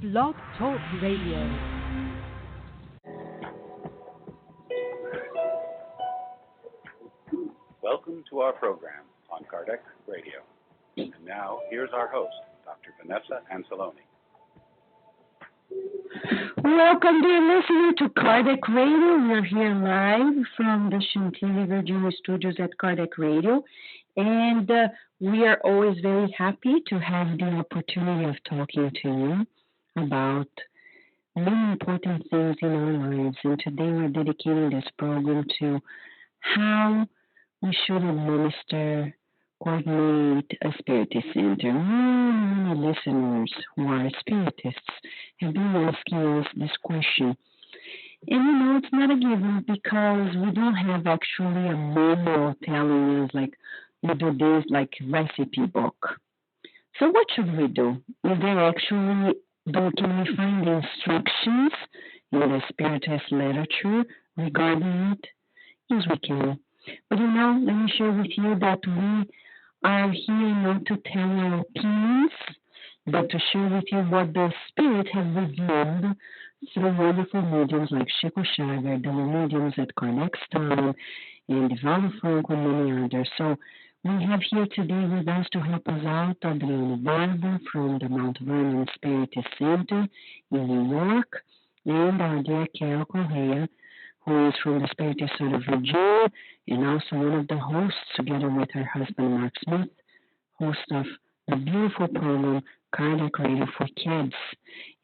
Blog Talk Radio. Welcome to our program on Kardec Radio. And now, here's our host, Dr. Vanessa Anceloni. Welcome, dear listener, to Kardec Radio. We're here live from the Chantilly, Virginia studios at Kardec Radio. And we are always very happy to have the opportunity of talking to you about many important things in our lives. And today we're dedicating this program to how we should administer, coordinate a Spiritist center. Many listeners who are Spiritists have been asking us this question. And it's not a given because we don't have actually a manual telling us, like, you do this, like recipe book. So what should we do? Is there actually, can we find the instructions in the Spiritist literature regarding it? Yes, we can. But let me share with you that we are here not to tell our opinions, but to share with you what the Spirit has revealed through wonderful mediums like Chico Xavier, the mediums at Kardec's time, and Divaldo Franco, and many others. So we have here today with us to help us out Adriana Barber from the Mount Vernon Spiritist Center in New York, and our dear Carol Correa, who is from the Spiritist Center of Virginia, and also one of the hosts, together with her husband Mark Smith, host of the beautiful program Kardec Radio for Kids,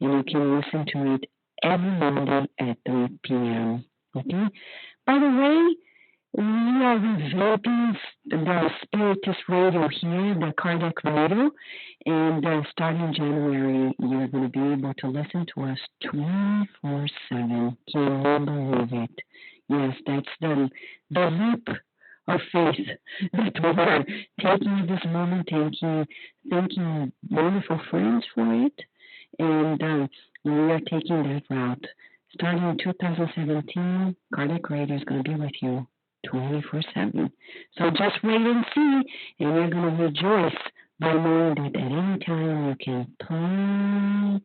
and you can listen to it every Monday at 3 p.m. Okay? By the way, we are revamping the Spiritist Radio here, the Kardec Radio, and starting January, you're going to be able to listen to us 24/7. Can you believe it? Yes, that's the leap of faith that we are taking at this moment. Thanking wonderful friends for it, and we are taking that route. Starting in 2017, Kardec Radio is going to be with you 24/7. So just wait and see, and you're going to rejoice by knowing that at any time you can play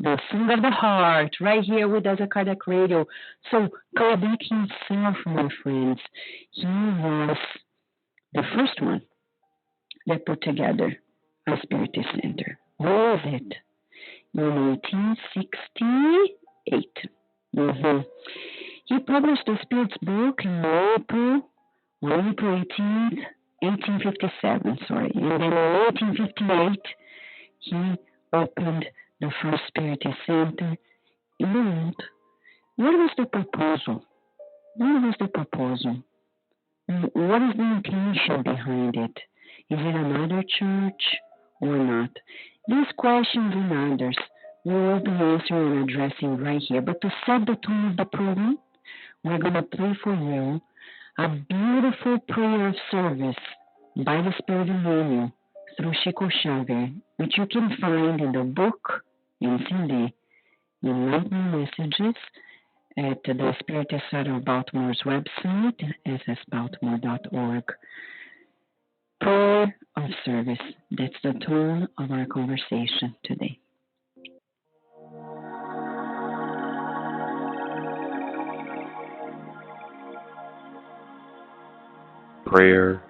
the song of the heart right here with us at Kardec Radio. So Kardec himself, my friends, he was the first one that put together a Spiritist Center. Where was it? In 1868. He published the Spirit's book in April 18th, 1857, and then in 1858, he opened the first Spiritist Center in the world. What was the proposal? What is the intention behind it? Is it another church or not? These questions and others we will be answering and addressing right here. But to set the tone of the program, we're going to play for you a beautiful prayer of service by the Spirit Emmanuel through Chico Xavier, which you can find in the book in CD, Enlightening Messages, at the Spiritist Center of Baltimore's website, ssbaltimore.org. Prayer of service. That's the tone of our conversation today. Prayer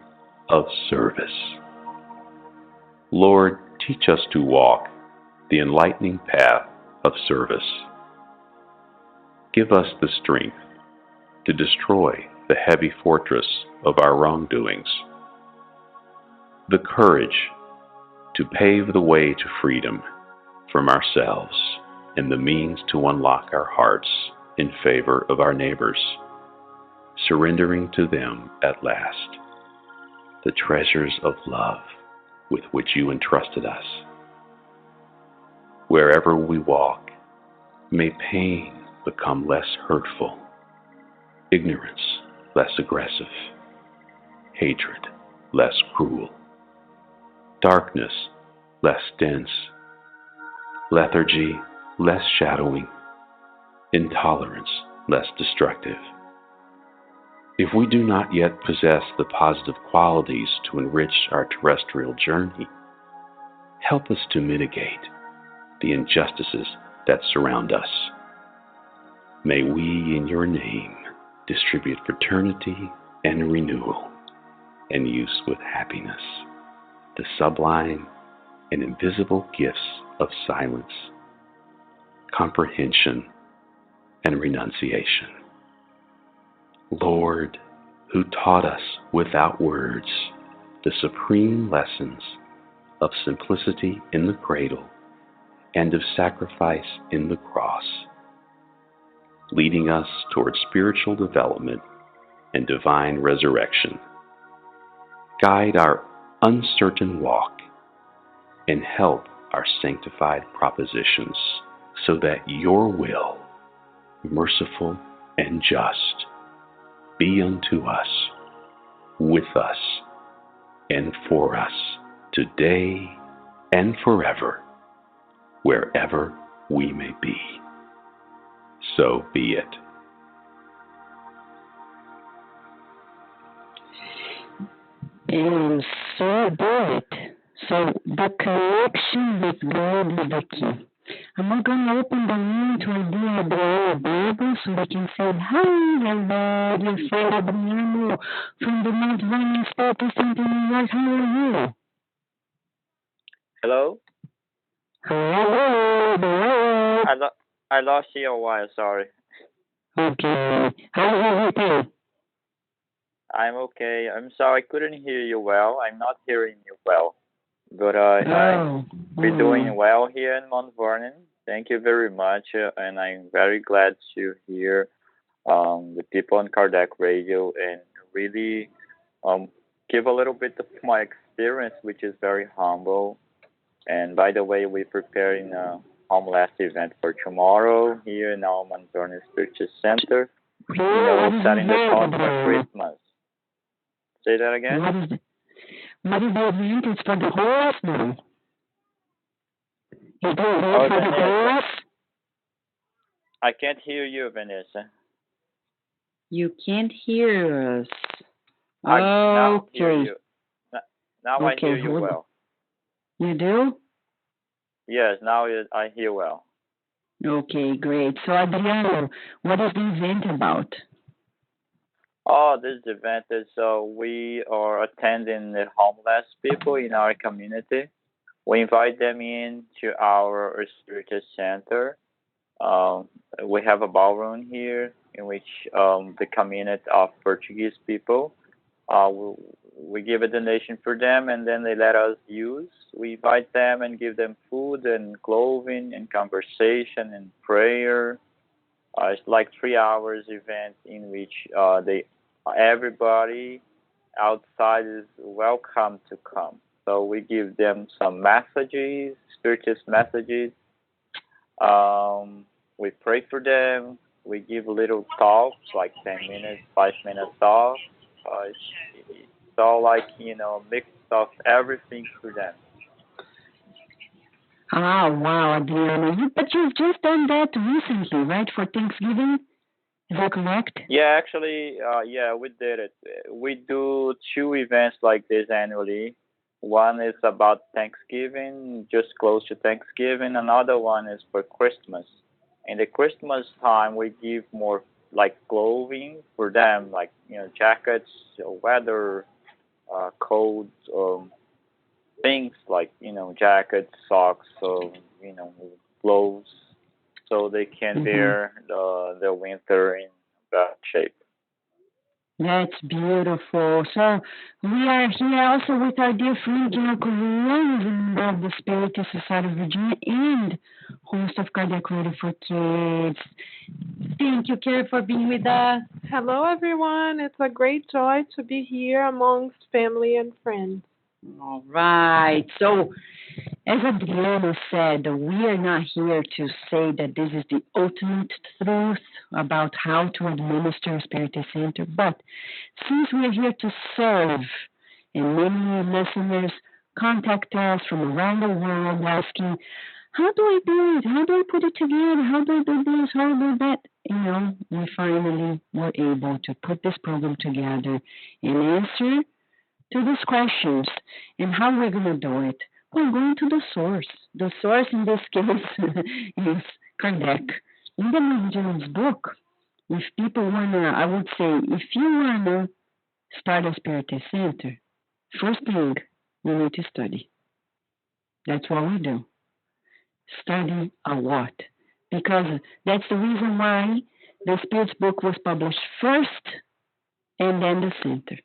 of Service. Lord, teach us to walk the enlightening path of service. Give us the strength to destroy the heavy fortress of our wrongdoings, the courage to pave the way to freedom from ourselves, and the means to unlock our hearts in favor of our neighbors, surrendering to them at last the treasures of love with which you entrusted us. Wherever we walk, may pain become less hurtful, ignorance less aggressive, hatred less cruel, darkness less dense, lethargy less shadowing, intolerance less destructive. If we do not yet possess the positive qualities to enrich our terrestrial journey, help us to mitigate the injustices that surround us. May we, in your name, distribute fraternity and renewal, and use with happiness the sublime and invisible gifts of silence, comprehension, and renunciation. Lord, who taught us without words the supreme lessons of simplicity in the cradle and of sacrifice in the cross, leading us toward spiritual development and divine resurrection. Guide our uncertain walk and help our sanctified propositions so that your will, merciful and just, be unto us, with us, and for us, today and forever, wherever we may be. So be it. And so be it. So the connection with God is the key. I'm going to open the room to Adriana Bible so we can say, hi, hello, dear friend Adriana from the Mount Vernon Spiritist Center in New York. How are you? Hello? Hello. I lost you a while, sorry. Okay. How are you? I'm okay. I'm sorry I couldn't hear you well. I'm not hearing you well. But we're doing well here in Mount Vernon. Thank you very much. And I'm very glad to hear the people on Kardec Radio and really give a little bit of my experience, which is very humble. And by the way, we're preparing a homeless event for tomorrow here in our Mount Vernon Spiritist Center. We're setting the tone for Christmas. Say that again? What is the event? It's for the horse now. Is the event for the horse? I can't hear you, Vanessa. You can't hear us. I now hear Okay. you. Now I hear you well. You do? Yes, now I hear well. Okay, great. So, Adriano, what is the event about? Oh, this event is we are attending the homeless people in our community. We invite them in to our Spiritist Center. We have a ballroom here in which the community of Portuguese people, we give a donation for them and then they let us use. We invite them and give them food and clothing and conversation and prayer. It's like 3 hours event in which everybody outside is welcome to come. So we give them some messages, Spiritist messages. We pray for them. We give little talks, like 10 minutes, 5-minute talks. It's all like, mix of everything for them. Oh, wow, Adriana. But you've just done that recently, right, for Thanksgiving? Is that correct? Yeah, actually, we did it. We do 2 events like this annually. One is about Thanksgiving, just close to Thanksgiving. Another one is for Christmas. In the Christmas time, we give more like clothing for them, like, jackets, weather, coats, things like, jackets, socks, gloves, so they can bear the winter in bad shape. That's beautiful. So we are here also with our dear friend Gina Correa, of the Spiritist Society of Virginia and host of Kardec Radio for Kids. Thank you, Carrie, for being with us. Hello, everyone. It's a great joy to be here amongst family and friends. All right. So, as Adriana said, we are not here to say that this is the ultimate truth about how to administer a Spiritist Center, but since we are here to serve, and many listeners contact us from around the world asking, how do I do it? How do I put it together? How do I do this? How do I do that? We finally were able to put this program together and answer to these questions. And how we're going to do it? We're going to the source. The source in this case is Kardec. In the Medium's book, if people wanna, I would say, if you wanna start a Spiritist center, first thing you need to study. That's what we do. Study a lot. Because that's the reason why the Spirit's book was published first and then the center.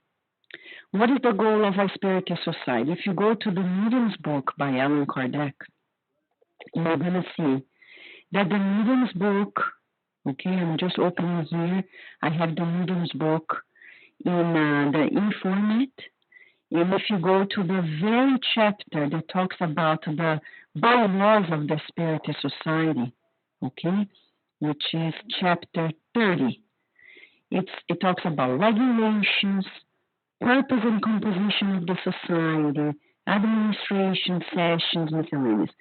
What is the goal of a Spiritist society? If you go to the Medium's book by Allan Kardec, you're going to see that the Medium's book, okay, I'm just opening here. I have the Medium's book in the e-format. And if you go to the very chapter that talks about the bylaws of the Spiritist Society, okay, which is chapter 30, it talks about regulations, purpose and composition of the society, administration, sessions, miscellaneous.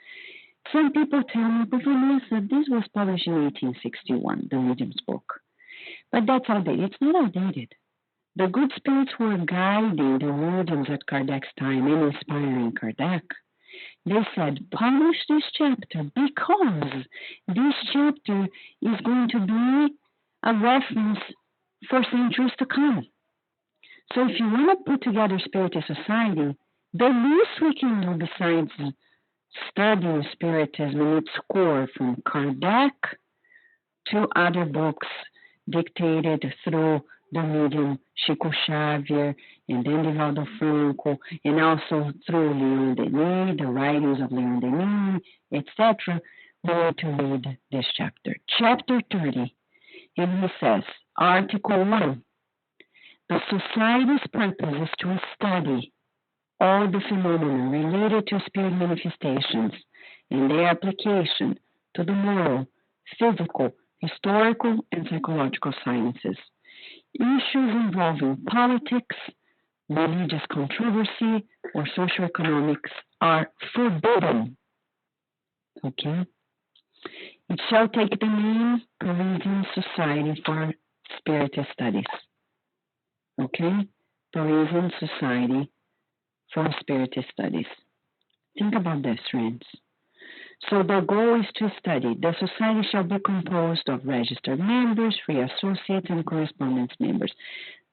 Some people tell me, but Vanessa, this was published in 1861, the Medium's book. But that's outdated. It's not outdated. The good spirits were guiding the mediums at Kardec's time and inspiring Kardec. They said, publish this chapter because this chapter is going to be a reference for centuries to come. So if you want to put together Spiritist Society, the least we can do besides studying Spiritism in its core from Kardec to other books dictated through the medium Chico Xavier and then Divaldo Franco, and also through Leon Denis, the writings of Leon Denis, etc., we need to read this chapter. Chapter 30, and he says, Article 1, the Society's purpose is to study all the phenomena related to spirit manifestations and their application to the moral, physical, historical, and psychological sciences. Issues involving politics, religious controversy, or socioeconomics are forbidden. Okay? It shall take the name Parisian Society for Spiritist Studies. Okay? Parisian Society for Spiritist Studies. Think about this, friends. So the goal is to study. The society shall be composed of registered members, free associates, and correspondence members.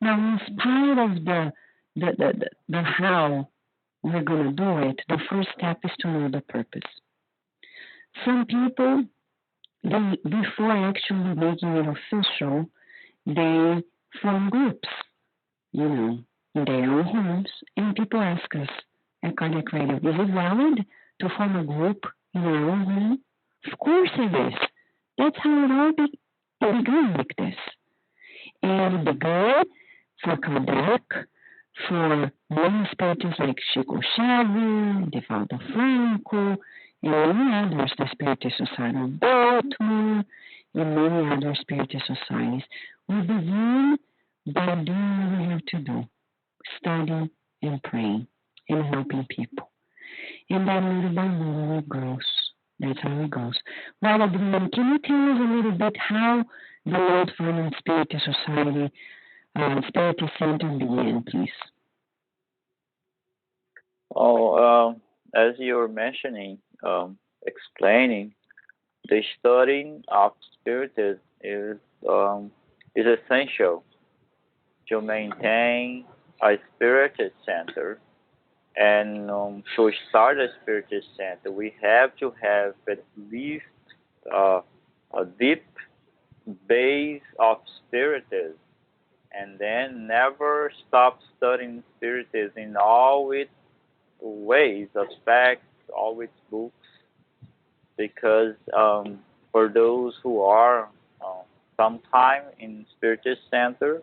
Now, in spite of the how we're going to do it, the first step is to know the purpose. Some people, before actually making it official, they form groups, in their own homes, and people ask us at Kardec Radio, is it valid to form a group in our own home? Of course it is. That's how it all began like this. And it began for Kardec, for many spiritists like Chico Xavier, Divaldo Franco, and many others, the Spiritist Society of Baltimore, and many other Spiritist societies. We begin by doing what we have to do, studying and praying and helping people. And then little by little it grows. That's how it goes. Well, Adrian, can you tell us a little bit how the Mount Vernon Spiritist Society, Spiritist Center began, please? As you were mentioning, explaining, the studying of Spiritism is essential to maintain a Spiritist center. And to start a Spiritist center, we have to have at least a deep base of Spiritism, and then never stop studying Spiritism in all its ways, aspects, all its books, because for those who are sometime in Spiritist center,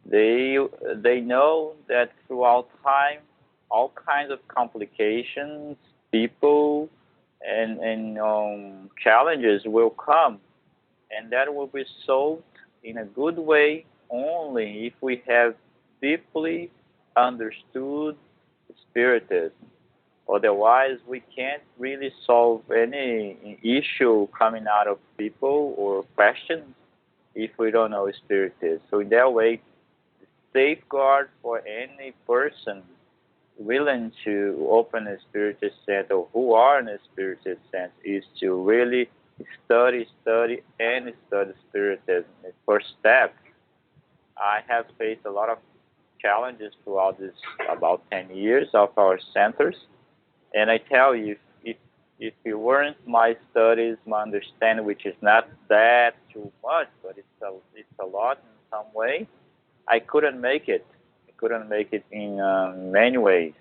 they know that throughout time, all kinds of complications, people, and challenges will come, and that will be solved in a good way only if we have deeply understood Spiritism. Otherwise, we can't really solve any issue coming out of people or questions if we don't know Spiritism. So in that way, safeguard for any person willing to open a Spiritist center, or who are in a Spiritist center, is to really study, and study Spiritism. The first step. I have faced a lot of challenges throughout this about 10 years of our centers, and I tell you, if it weren't my studies, my understanding, which is not that too much, but it's a lot in some way, I couldn't make it. I couldn't make it in many ways,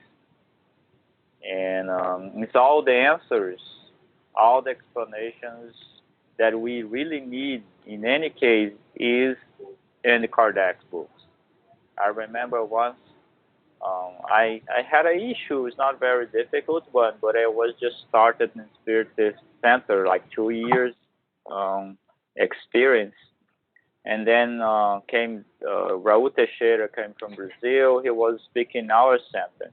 and it's all the answers, all the explanations that we really need in any case is in the Kardec's books. I remember once I had an issue. It's not very difficult one, but I was just started in Spiritist Center, like 2 years experience. And then came Raul Teixeira came from Brazil. He was speaking our center.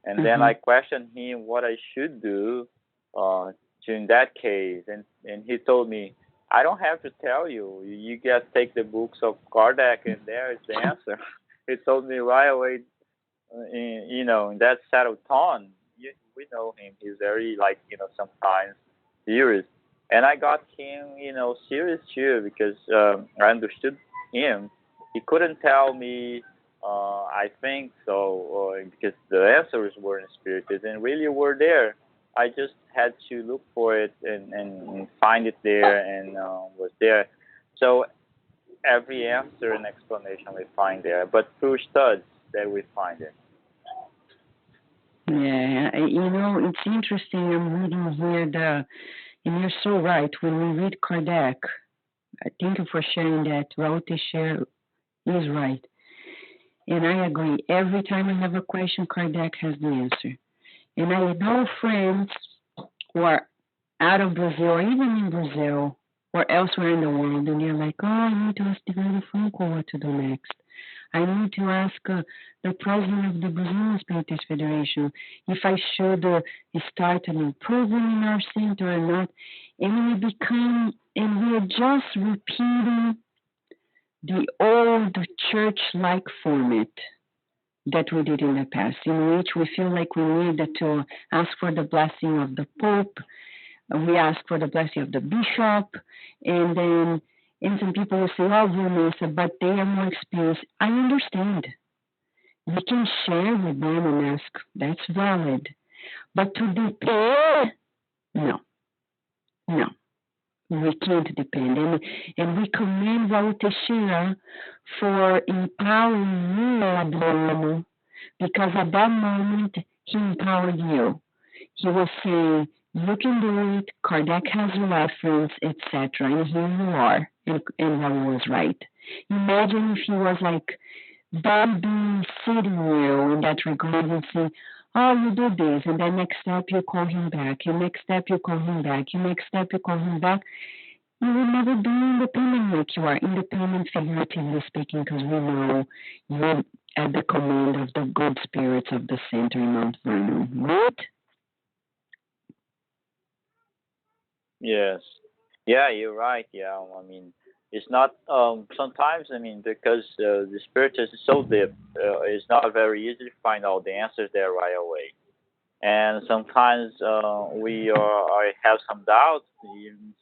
And then I questioned him what I should do in that case. And he told me, I don't have to tell you. You just take the books of Kardec, and there is the answer. He told me right away, in that settled tone. We know him. He's very, sometimes serious. And I got him, serious too, because I understood him. He couldn't tell me, I think so, because the answers were in Spiritism and really were there. I just had to look for it and find it there, and was there. So every answer and explanation we find there, but through studies that we find it. Yeah, it's interesting. I'm reading here and you're so right. When we read Kardec, thank you for sharing that. Raul Teixeira is right. And I agree. Every time I have a question, Kardec has the answer. And I know friends who are out of Brazil, or even in Brazil, or elsewhere in the world, and they're like, I need to ask the guy phone call what to do next. I need to ask the president of the Brazilian Spiritist Federation if I should start an improvement in our center or not. And we're just repeating the old church-like format that we did in the past, in which we feel like we need to ask for the blessing of the Pope. We ask for the blessing of the bishop, and some people will say, Vanessa, but they are more experienced. I understand. We can share with them and ask. That's valid. But to depend, no. We can't depend. And we commend Raul Teixeira for empowering you, Adriano, because at that moment, he empowered you. He was saying, you can do it, Kardec has a reference, etc. And here you are. And Raul was right. Imagine if he was like Bobby sitting you in that regard and saying, you do this, and then next step you call him back, and next step you call him back, and next step you call him back. You will never be independent like you are, independent figuratively speaking, because we know you're at the command of the good spirits of the center in Mount Vernon, right? Yes. Yeah, you're right. Yeah, it's not, sometimes, because the Spiritist is so deep, it's not very easy to find all the answers there right away. And sometimes we have some doubts in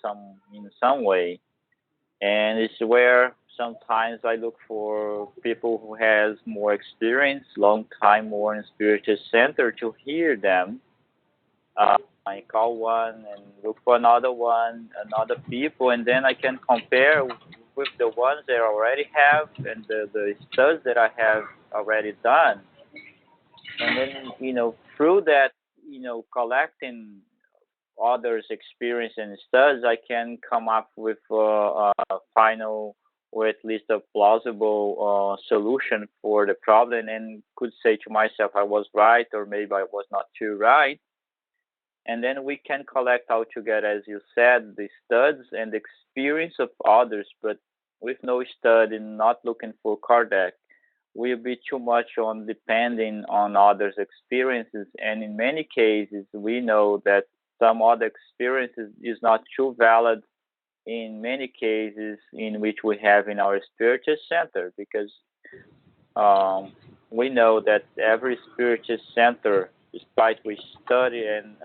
some way, and it's where sometimes I look for people who has more experience, long time more in Spiritist Center, to hear them. I call one and look for another people, and then I can compare with the ones that I already have and the studies that I have already done. And then, through that, collecting others' experience and studies, I can come up with a final, or at least a plausible solution for the problem, and could say to myself, I was right, or maybe I was not too right. And then we can collect all together, as you said, the studies and the experience of others, but with no study, not looking for Kardec, will be too much on depending on others' experiences. And in many cases, we know that some other experiences is not too valid in many cases in which we have in our Spiritist Center, because we know that every Spiritist center, despite we study and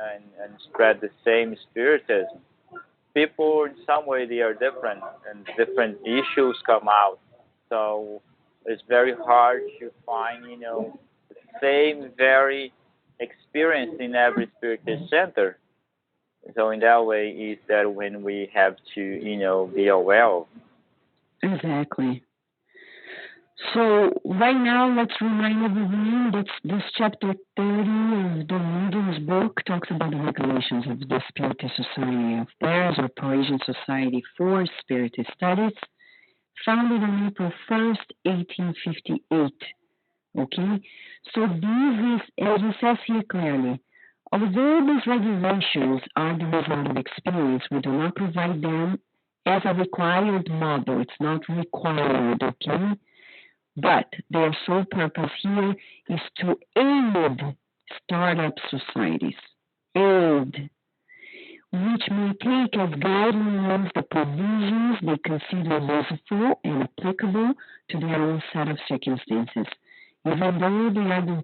spread the same Spiritism, people in some way they are different and different issues come out. So it's very hard to find, the same very experience in every Spiritist center. So in that way is that when we have to, be aware. Exactly. So right now, let's remind everyone that this chapter 30 of the Medium's book talks about the regulations of the Spiritist Society of Paris or Parisian Society for Spiritist Studies, founded on April 1st, 1858. Okay? So this is, as it says here clearly, although these regulations are the result of experience, we do not provide them as a required model. It's not required, okay? But their sole purpose here is to aid startup societies, aid, which may take as guidelines the provisions they consider useful and applicable to their own set of circumstances. Even though they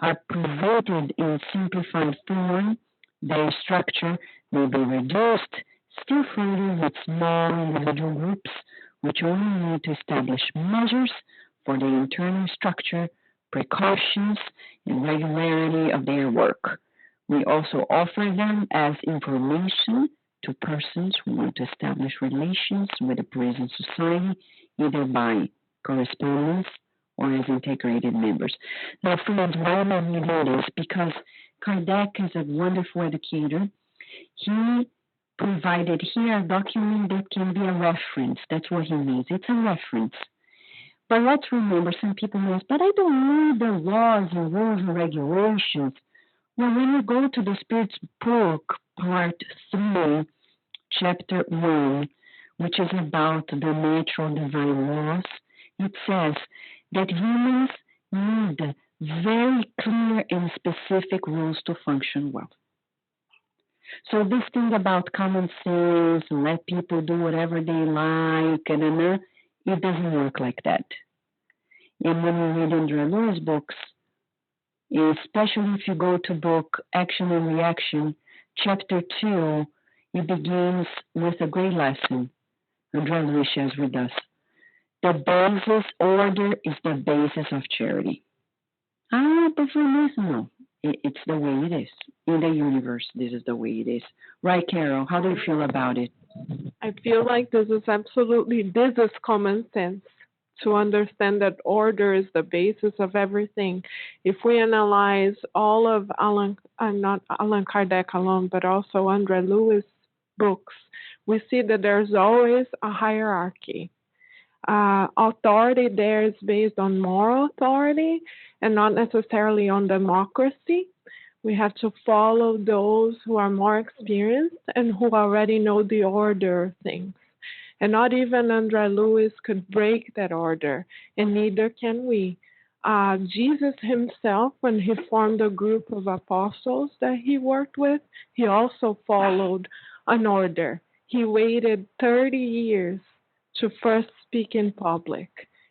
are presented in simplified form, their structure may be reduced still further with small individual groups, which only need to establish measures for the internal structure, precautions, and regularity of their work. We also offer them as information to persons who want to establish relations with the Parisian Society, either by correspondence or as integrated members. Now, friends, why am I reading this? Because Kardec is a wonderful educator. He provided here a document that can be a reference. That's what he means. It's a reference. But let's remember, some people may ask, but I don't need the laws and rules and regulations. Well, when you go to the Spirit's book, part 3, chapter 1, which is about the natural divine laws, it says that humans need very clear and specific rules to function well. So this thing about common sense, let people do whatever they like, and it doesn't work like that. And when you read Andrea Lewis' books, especially if you go to book Action and Reaction, chapter 2, it begins with a great lesson Andrea Lewis shares with us. The basis order is the basis of charity. But for me, no. It's the way it is. In the universe, this is the way it is. Right, Carol? How do you feel about it? I feel like this is common sense to understand that order is the basis of everything. If we analyze all of not Allan Kardec alone, but also Andrea Lewis' books, we see that there's always a hierarchy. Authority there is based on moral authority and not necessarily on democracy. We have to follow those who are more experienced and who already know the order of things. And not even Andrea Lewis could break that order, and neither can we. Jesus himself, when he formed a group of apostles that he worked with, he also followed an order. He waited 30 years to first speak in public.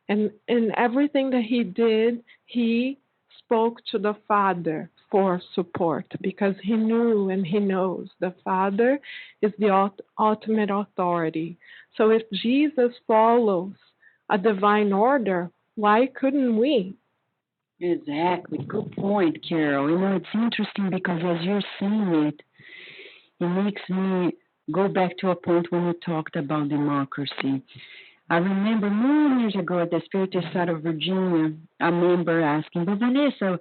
And in everything that he did, he spoke to the Father for support because he knew and he knows the Father is the ultimate authority. So if Jesus follows a divine order, why couldn't we? Exactly. Good point, Carol. It's interesting because as you're saying it, it makes me go back to a point when you talked about democracy. I remember many years ago at the Spiritist side of Virginia, a member asking, but Vanessa,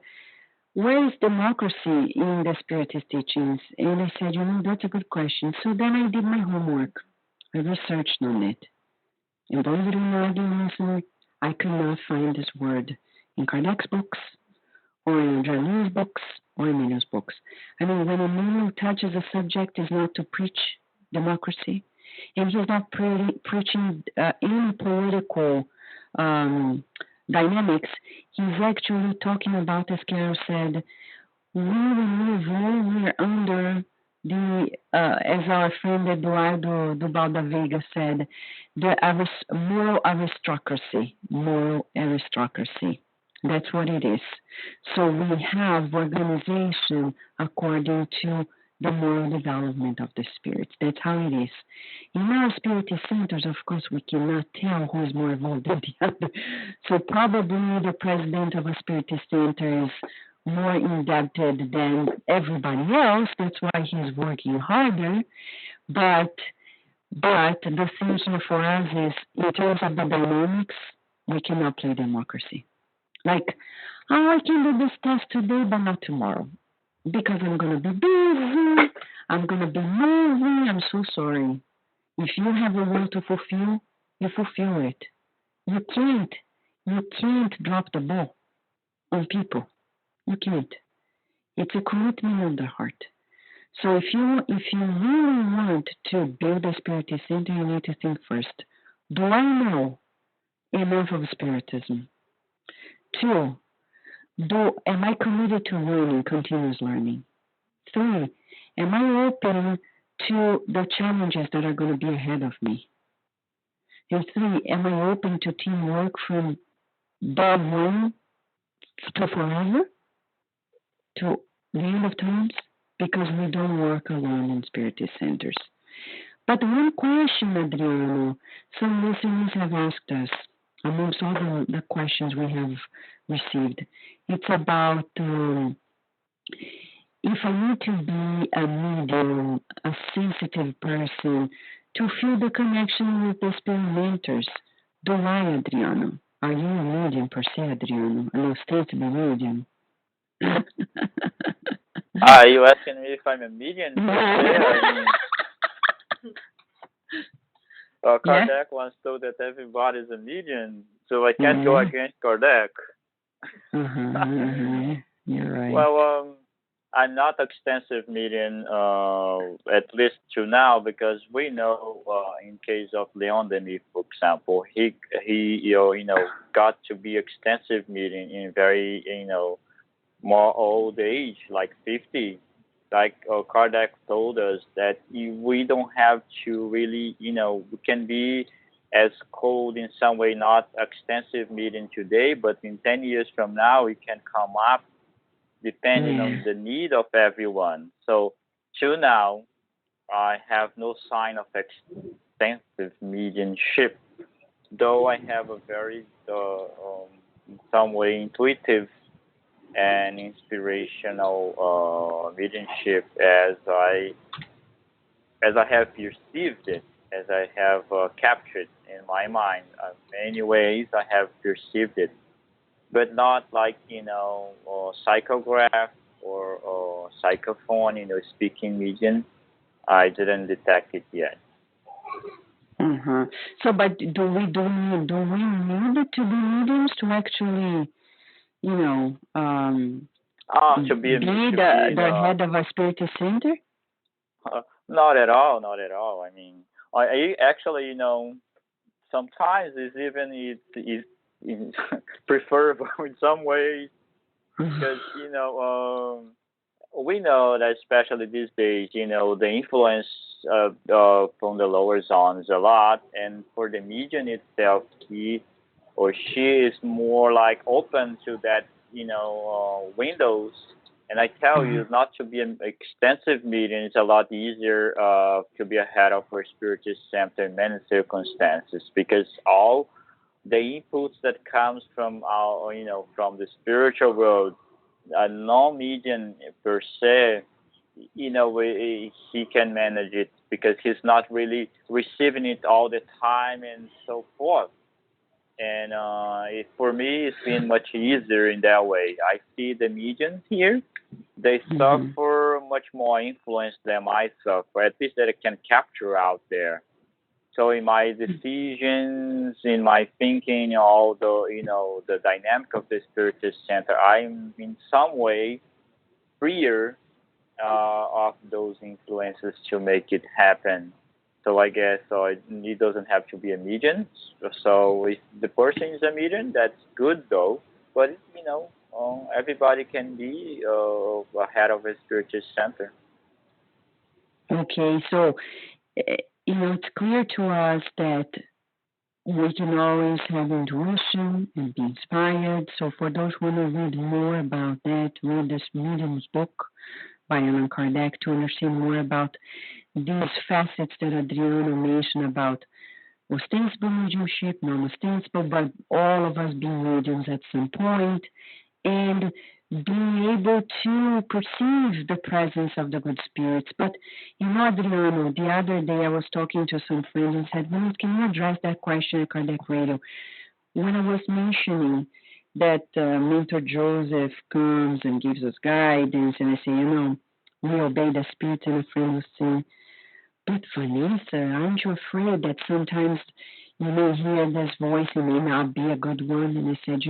where is democracy in the Spiritist teachings? And I said, that's a good question. So then I did my homework. I researched on it. And believe it or not, listener, I could not find this word in Kardec's books, or in Andrea Lewis' books, or in Emmanuel's books. When Emmanuel touches a subject, is not to preach democracy, and he's not preaching any political dynamics. He's actually talking about, as Carol said, we are under the, as our friend Eduardo Dubal da Veiga said, the moral aristocracy. That's what it is. So we have organization according to the moral development of the spirits. That's how it is. In our spiritist centers, of course, we cannot tell who is more evolved than the other. So probably the president of a spiritist center is more indebted than everybody else. That's why he's working harder. But the thing here for us is, in terms of the dynamics, we cannot play democracy. Like, oh, I can do this test today, but not tomorrow. Because I'm going to be busy, I'm going to be moving, I'm so sorry. If you have a will to fulfill, you fulfill it. You can't drop the ball on people. You can't. It's a commitment of the heart. So if you really want to build a spiritist center, you need to think first, do I know enough of spiritism? 2, am I committed to learning, continuous learning? 3, am I open to the challenges that are going to be ahead of me? And 3, am I open to teamwork from day one to forever, to the end of times? Because we don't work alone in spiritist centers. But one question, Adriano, some listeners have asked us, amongst all the questions we have received, it's about if I need to be a medium, a sensitive person, to feel the connection with the spirit mentors. Do I, Adriano? Are you a medium per se, Adriano? An ostensibly medium? Are you asking me if I'm a medium per se? I mean, Kardec once told that everybody's a medium, so I can't go against Kardec. You're right. Well, I'm not extensive medium, at least to now, because we know, in case of Leon Denis, for example, he got to be extensive medium in very, more old age, like 50. Like Kardec told us that we don't have to really, we can be as cold in some way, not extensive medium today, but in 10 years from now, we can come up depending on the need of everyone. So, till now, I have no sign of extensive mediumship, though I have a very, in some way, intuitive and inspirational mediumship as I have perceived it, as I have captured in my mind. In many ways, I have perceived it, but not like psychograph or psychophone, speaking medium. I didn't detect it yet. So, but do we need to be mediums to actually, to be the head of a spiritist center? Not at all. Not at all. I mean, I actually, sometimes it's preferable in some ways because we know that especially these days, the influence from the lower zones a lot, and for the medium itself, he or she is more like open to that, windows. And I tell you, not to be an extensive medium, it's a lot easier to be a head of a spiritist center in many circumstances, because all the inputs that comes from our, from the spiritual world, a non-medium per se, he can manage it because he's not really receiving it all the time and so forth. And for me, it's been much easier in that way. I see the mediums here, they suffer much more influence than I suffer, at least that I can capture out there. So in my decisions, in my thinking, all the, the dynamic of the Spiritist Center, I'm in some way freer of those influences to make it happen. So I guess it doesn't have to be a medium. So if the person is a medium, that's good though. But everybody can be a head of a spiritual center. Okay, so it's clear to us that We can always have intuition and be inspired. So for those who want to read more about that, read this Medium's book by Allan Kardec to understand more about these facets that Adriano mentioned about ostensible mediumship, non-ostensible, but all of us being mediums at some point, and being able to perceive the presence of the good spirits. But, Adriano, the other day I was talking to some friends and said, well, can you address that question at Kardec Radio? When I was mentioning that Mentor Joseph comes and gives us guidance, and I say, we obey the spirits, and a friend was saying, but Vanessa, aren't you afraid that sometimes you may hear this voice and may not be a good one? And I said,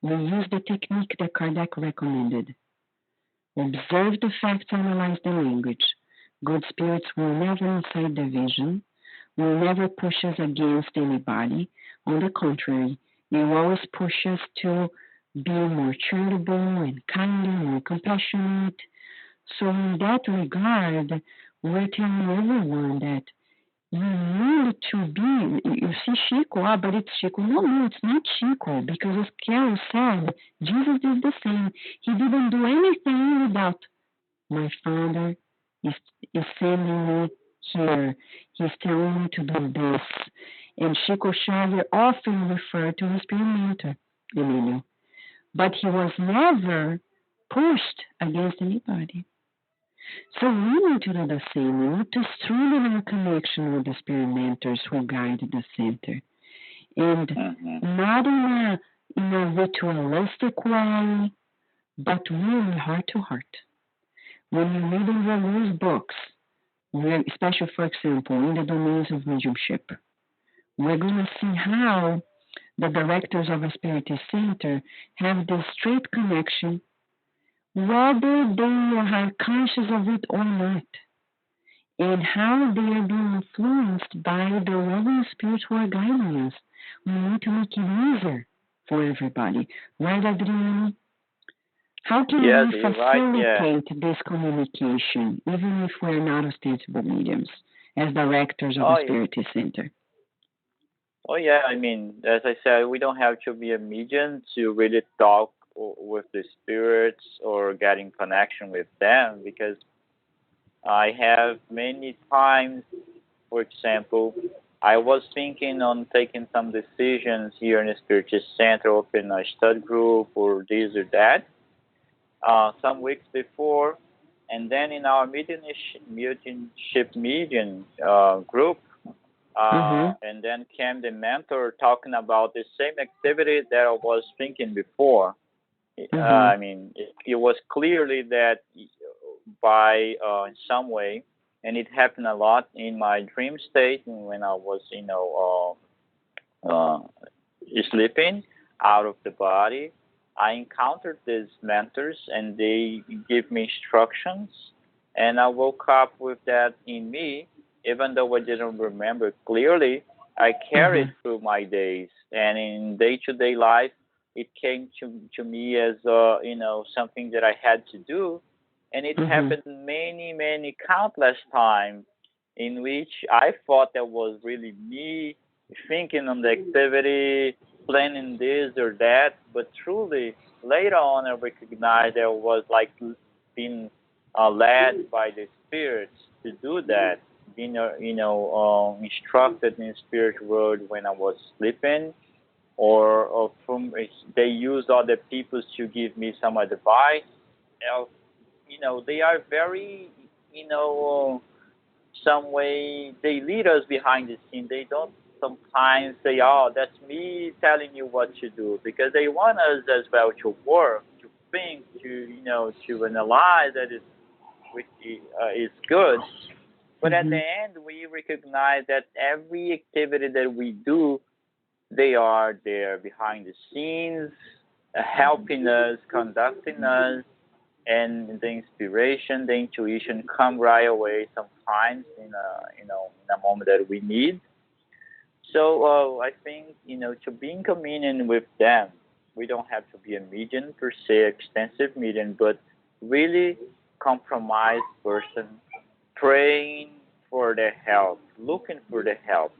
we use the technique that Kardec recommended. Observe the facts, analyze the language. Good spirits will never incite division, will never push us against anybody. On the contrary, they will always push us to be more charitable and kindly, more compassionate. So in that regard, we're telling everyone that you need to be, you see Chico, but it's Chico. No, it's not Chico, because as Carol said, Jesus is the same. He didn't do anything without my Father is sending me here. He's telling me to do this. And Chico Xavier often referred to his spirit mentor, Emmanuel. But he was never pushed against anybody. So we need to do the same. We need to strengthen our connection with the spirit mentors who guide the center. And not in a ritualistic way, but really heart to heart. When you read in Raoul's books, especially, for example, in the domains of mediumship, we're going to see how the directors of a Spiritist center have this straight connection, whether they are conscious of it or not, and how they are being influenced by the loving spirits who are guiding us. We need to make it easier for everybody. Right, Adriano? How can we facilitate this communication, even if we're not ostensible mediums, as directors of a Spiritist center? Oh, yeah. I mean, as I said, we don't have to be a medium to really talk with the spirits or get in connection with them, because I have many times, for example, I was thinking on taking some decisions here in the Spiritist Center, open a study group or this or that, some weeks before, and then in our mediumship medium group, and then came the mentor talking about the same activity that I was thinking before. I mean, it was clearly that by in some way, and it happened a lot in my dream state when I was, sleeping out of the body. I encountered these mentors, and they give me instructions, and I woke up with that in me, even though I didn't remember clearly. I carried through my days, and in day-to-day life, it came to me as something that I had to do, and it happened many countless times in which I thought that was really me thinking on the activity, planning this or that, but truly later on I recognized that I was like being led by the spirits to do that, being instructed in the spirit world when I was sleeping, or from they used other people to give me some advice. They are very, some way they lead us behind the scene. They don't sometimes say, "Oh, that's me telling you what to do," because they want us as well to work, to think, to analyze that is good. But at the end, we recognize that every activity that we do, they are there behind the scenes, helping us, conducting us, and the inspiration, the intuition come right away sometimes in a moment that we need. So I think, to be in communion with them, we don't have to be a medium per se, extensive medium, but really compromised person, praying for their help, looking for the help.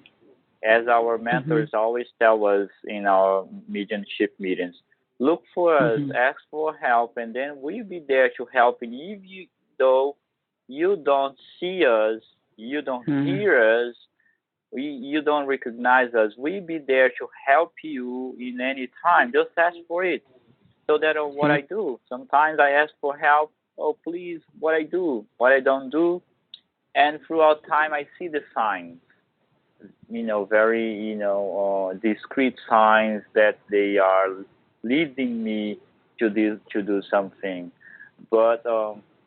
as our mentors always tell us in our mediumship meetings, look for us, ask for help, and then we'll be there to help. And though you don't see us, you don't hear us, you don't recognize us, we'll be there to help you in any time. Just ask for it. So that's what I do. Sometimes I ask for help. Oh, please, what I do, what I don't do. And throughout time, I see the signs, very, discrete signs that they are leading me to do something. But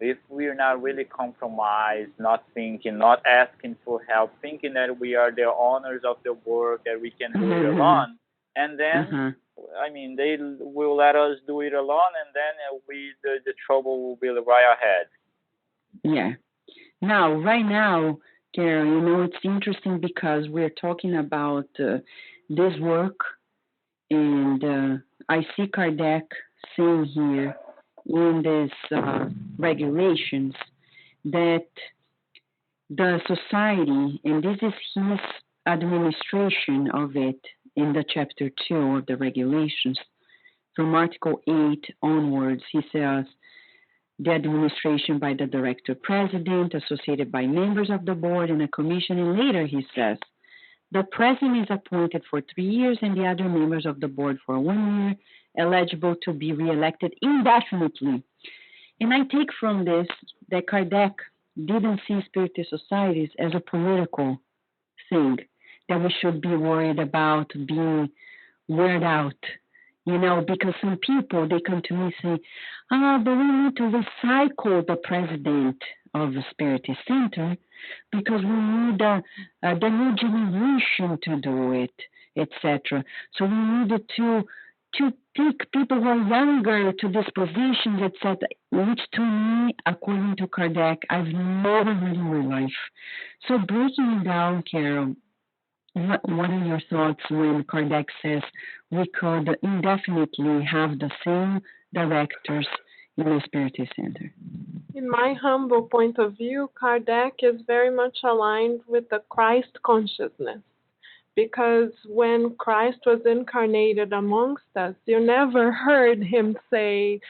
if we're not really compromised, not thinking, not asking for help, thinking that we are the owners of the work, that we can do it alone, and then, they will let us do it alone, and then the trouble will be right ahead. Yeah. Now, right now, Carol, it's interesting because we're talking about this work, and I see Kardec saying here in these regulations that the society, and this is his administration of it in the chapter 2 of the regulations, from Article 8 onwards, he says, the administration by the director president, associated by members of the board and a commission, and later he says, the president is appointed for 3 years and the other members of the board for 1 year, eligible to be reelected indefinitely. And I take from this that Kardec didn't see Spiritist societies as a political thing, that we should be worried about being weird out. Because some people, they come to me and say, but we need to recycle the president of the Spiritist Center because we need the new generation to do it, etc. So we needed to take people who are younger to these positions, etc., which to me, according to Kardec, I've never heard in my life. So breaking it down, Carol, what are your thoughts when Kardec says we could indefinitely have the same directors in the Spiritist Center? In my humble point of view, Kardec is very much aligned with the Christ consciousness. Because when Christ was incarnated amongst us, you never heard him say,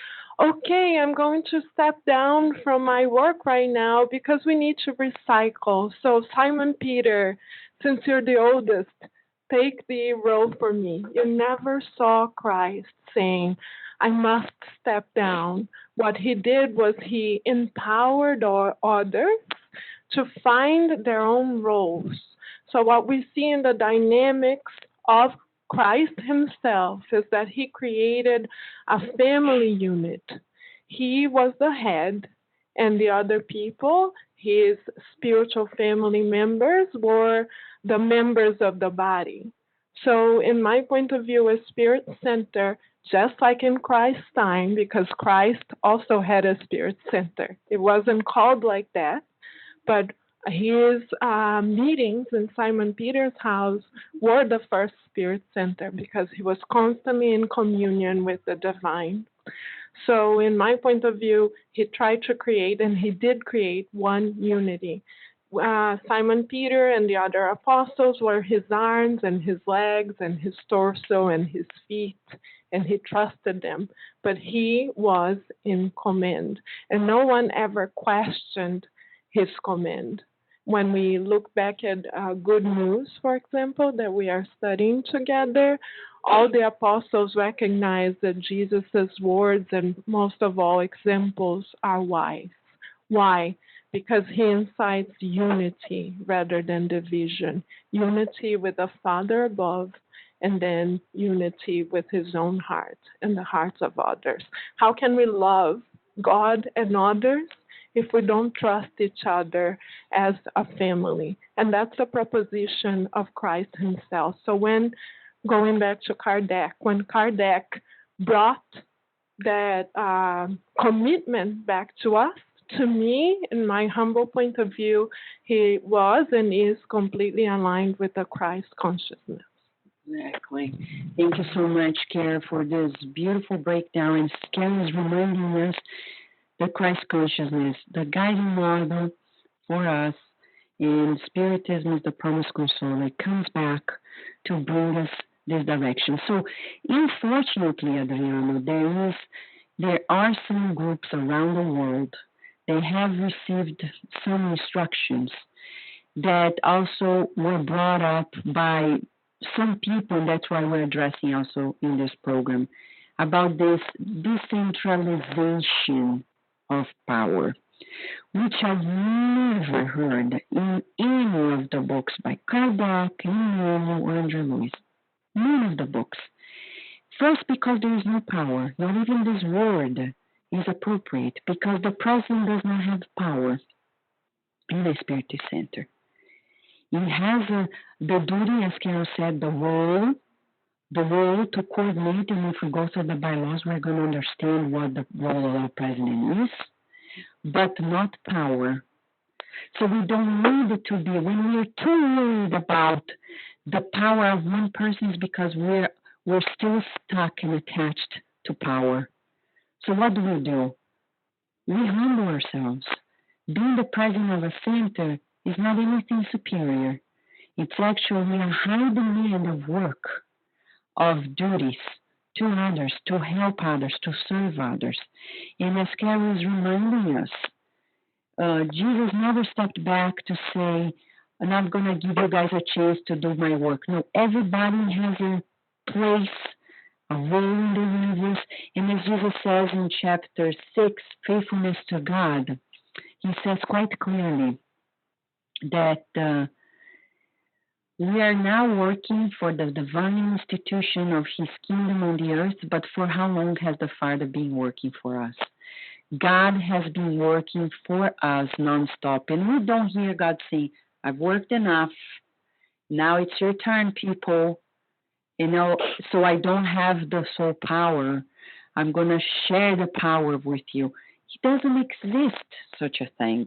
okay, I'm going to step down from my work right now because we need to recycle. So Simon Peter, since you're the oldest, take the role for me. You never saw Christ saying, I must step down. What he did was he empowered others to find their own roles. So what we see in the dynamics of Christ himself is that he created a family unit. He was the head, and the other people, his spiritual family members, were the members of the body. So in my point of view, a spirit center, just like in Christ's time, because Christ also had a spirit center. It wasn't called like that, but his meetings in Simon Peter's house were the first spirit center because he was constantly in communion with the divine. So in my point of view, he tried to create, and he did create, one unity. Simon Peter and the other apostles were his arms and his legs and his torso and his feet, and he trusted them. But he was in command, and no one ever questioned his command. When we look back at Good News, for example, that we are studying together, all the apostles recognize that Jesus' words and most of all examples are wise. Why? Because he incites unity rather than division. Unity with the Father above, and then unity with his own heart and the hearts of others. How can we love God and others if we don't trust each other as a family? And that's the proposition of Christ himself. So when, going back to Kardec, when Kardec brought that commitment back to us, to me, in my humble point of view, he was and is completely aligned with the Christ consciousness. Exactly. Thank you so much, Kara, for this beautiful breakdown. And Kara is reminding us the Christ consciousness, the guiding model for us, And Spiritism is the promise consoler. It comes back to bring us this direction. So, unfortunately, Adriano, there are some groups around the world. They have received some instructions that also were brought up by some people, and that's why we're addressing also in this program, about this decentralization of power, which I've never heard in any of the books by Kardec, Emmanuel, or Andrew Lewis. None of the books. First, because there is no power. Not even this word is appropriate, because the president does not have power in the Spiritist Center. He has the duty, as Carol said, the role to coordinate, and if we go through the bylaws, we're going to understand what the role of the president is, but not power. So we don't need it to be, when we're too worried about the power of one person, is because we're still stuck and attached to power. So what do? We humble ourselves. Being the president of a center is not anything superior. It's actually a high demand of work, of duties to others, to help others, to serve others. And as Carol is reminding us, Jesus never stepped back to say, I'm not going to give you guys a chance to do my work. No, everybody has a place, a role in the universe. And as Jesus says in chapter 6, faithfulness to God, he says quite clearly that we are now working for the divine institution of his kingdom on the earth, but for how long has the Father been working for us? God has been working for us nonstop. And we don't hear God say, I've worked enough. Now it's your turn, people. So I don't have the sole power. I'm going to share the power with you. It doesn't exist, such a thing.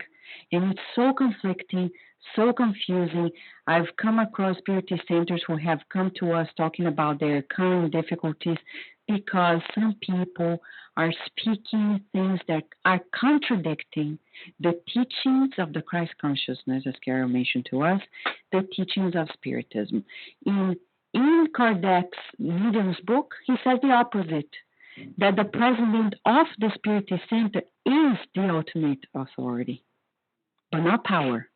And it's so conflicting, so confusing. I've come across Spiritist centers who have come to us talking about their current difficulties because some people are speaking things that are contradicting the teachings of the Christ consciousness, as Carol mentioned to us, the teachings of Spiritism. In Kardec's Medium's book, he says the opposite, that the president of the Spiritist Center is the ultimate authority, but not power,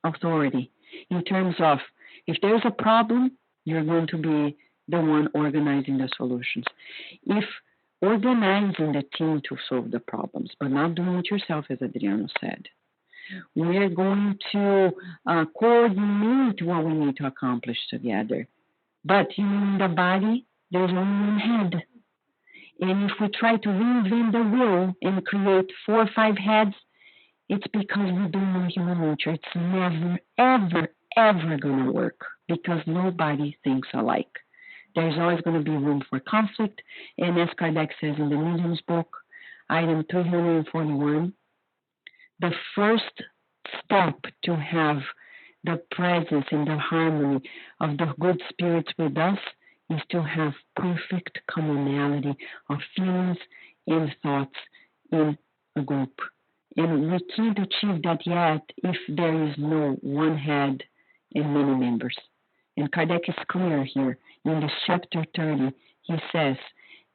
authority. In terms of, if there's a problem, you're going to be the one organizing the solutions. If organizing the team to solve the problems, but not doing it yourself, as Adriano said. We're going to coordinate what we need to accomplish together. But in the body, there's only one head. And if we try to reinvent the wheel and create 4 or 5 heads, it's because we don't know human nature. It's never, ever, ever going to work because nobody thinks alike. There's always going to be room for conflict. And as Kardec says in the Medium's book, item 341, the first step to have the presence and the harmony of the good spirits with us is to have perfect commonality of feelings and thoughts in a group. And we can't achieve that yet if there is no one head and many members. And Kardec is clear here. In this chapter 30, he says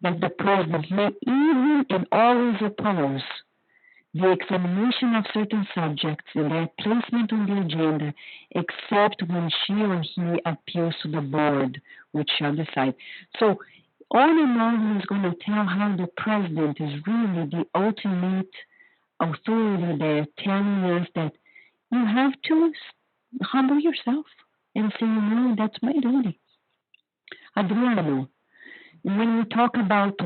that the president may even and always oppose the examination of certain subjects and their placement on the agenda, except when she or he appeals to the board, which shall decide. So, all in all, he's going to tell how the president is really the ultimate authority there, telling us that you have to humble yourself and say, no, that's my duty. Adriano, when we talk about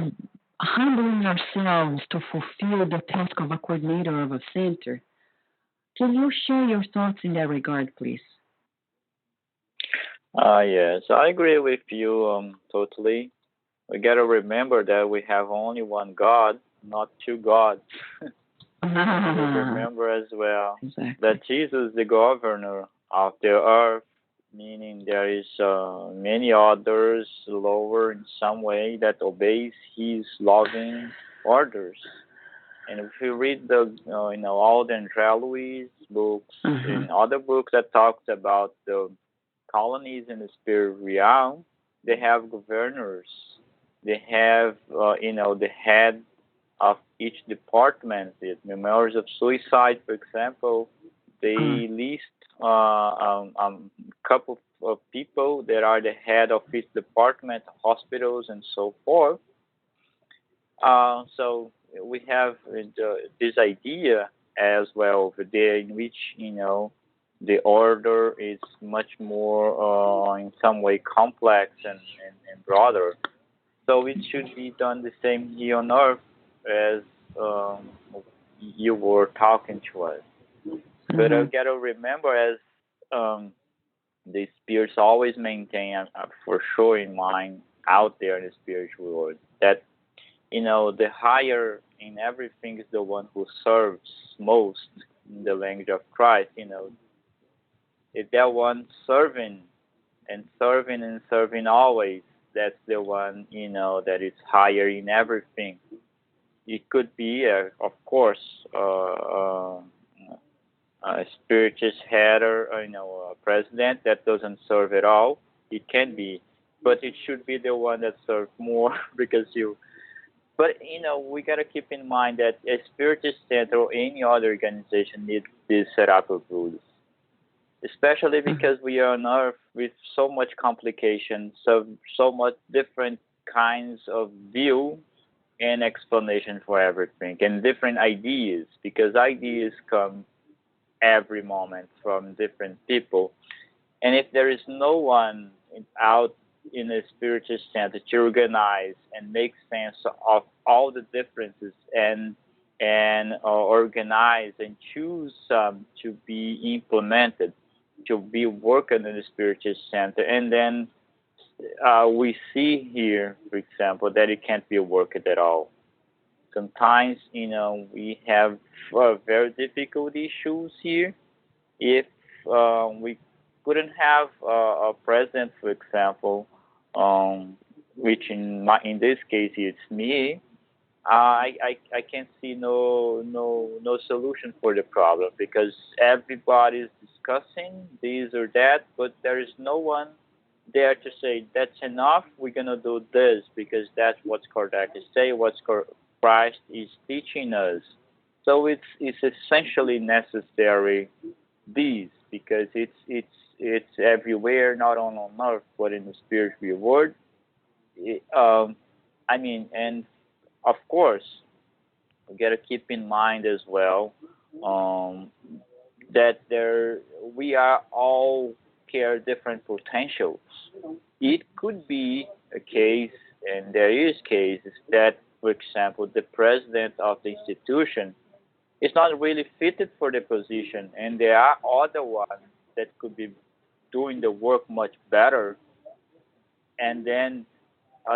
humbling ourselves to fulfill the task of a coordinator of a center, can you share your thoughts in that regard, please? Yes, I agree with you totally. We got to remember that we have only one God, not 2 gods. Remember as well that Jesus is the governor of the earth, meaning there is many others lower in some way that obeys his loving orders. And if you read the Alden Louis books Uh-huh. and other books that talks about the colonies in the spirit realm, they have governors. They have the head of each department. The Memoirs of Suicide, for example, Uh, they list couple of people that are the head of each department, hospitals, and so forth. So we have this idea as well over there in which the order is much more in some way complex and broader. So it should be done the same here on Earth as um, you were talking to us. But I uh-huh. gotta remember, as um, the spirits always maintain, for sure in mind out there in the spiritual world, that the higher in everything is the one who serves most in the language of Christ. If that one serving and serving and serving always, that's the one that is higher in everything. It could be, of course, a spiritist head or a president that doesn't serve at all. It can be, but it should be the one that serves more because you. But we gotta keep in mind that a spiritist center or any other organization needs this setup of rules, especially because we are on Earth with so much complication, so much different kinds of view and explanation for everything, and different ideas because ideas come every moment from different people. And if there is no one out in the spiritual center to organize and make sense of all the differences and organize and choose some to be implemented, to be working in the spiritual center, and then we see here, for example, that it can't be worked at all. Sometimes, we have very difficult issues here. If we couldn't have a president, for example, which in this case it's me, I can't see no solution for the problem because everybody is discussing this or that, but there is no one there to say that's enough. We're gonna do this because that's what Kardec is saying, what Christ is teaching us. So it's essentially necessary these because it's everywhere, not only on earth but in the spiritual world. It, I mean, and of course, we got to keep in mind as well um, that we are all care different potentials. It could be a case, and there is cases that, for example, the president of the institution is not really fitted for the position, and there are other ones that could be doing the work much better, and then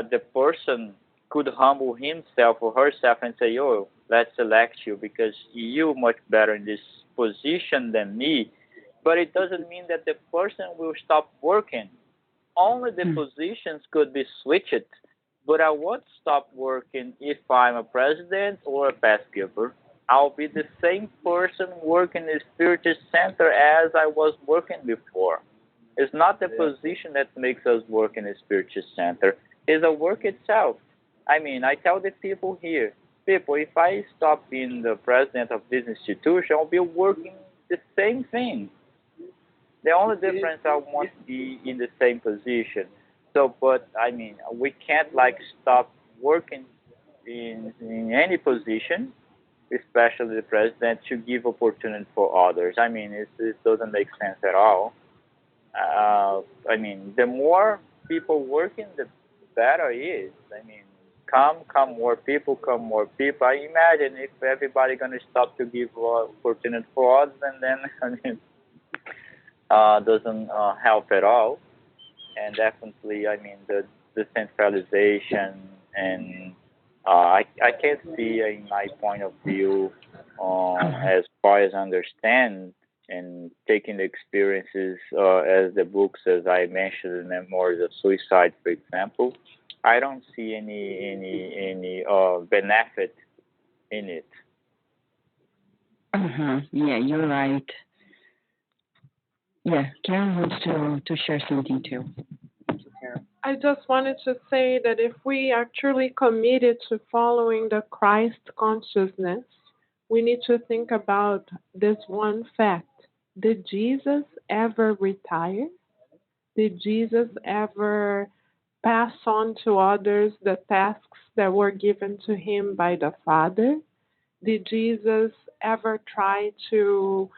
the person could humble himself or herself and say, "Oh, let's select you because you're much better in this position than me." But it doesn't mean that the person will stop working. Only the Hmm. positions could be switched, but I won't stop working if I'm a president or a past giver. I'll be the same person working in the spiritual center as I was working before. It's not the position that makes us work in a spiritual center. It's the work itself. I mean, I tell the people here, people, if I stop being the president of this institution, I'll be working the same thing. The only difference I won't be in the same position. So, but I mean, we can't like stop working in any position, especially the president, to give opportunity for others. I mean, it doesn't make sense at all. I mean, the more people working, the better it is. I mean, come more people, come more people. I imagine if everybody gonna stop to give opportunity for others, and then I mean, doesn't help at all. And definitely, I mean, the decentralization and I can't see in my point of view, Uh-huh. as far as I understand and taking the experiences as the books as I mentioned, the memoirs of suicide, for example, I don't see any benefit in it. Yeah, you're right. Yeah, Karen wants to share something too. Karen. I just wanted to say that if we are truly committed to following the Christ consciousness, we need to think about this one fact. Did Jesus ever retire? Did Jesus ever pass on to others the tasks that were given to him by the Father? Did Jesus ever try to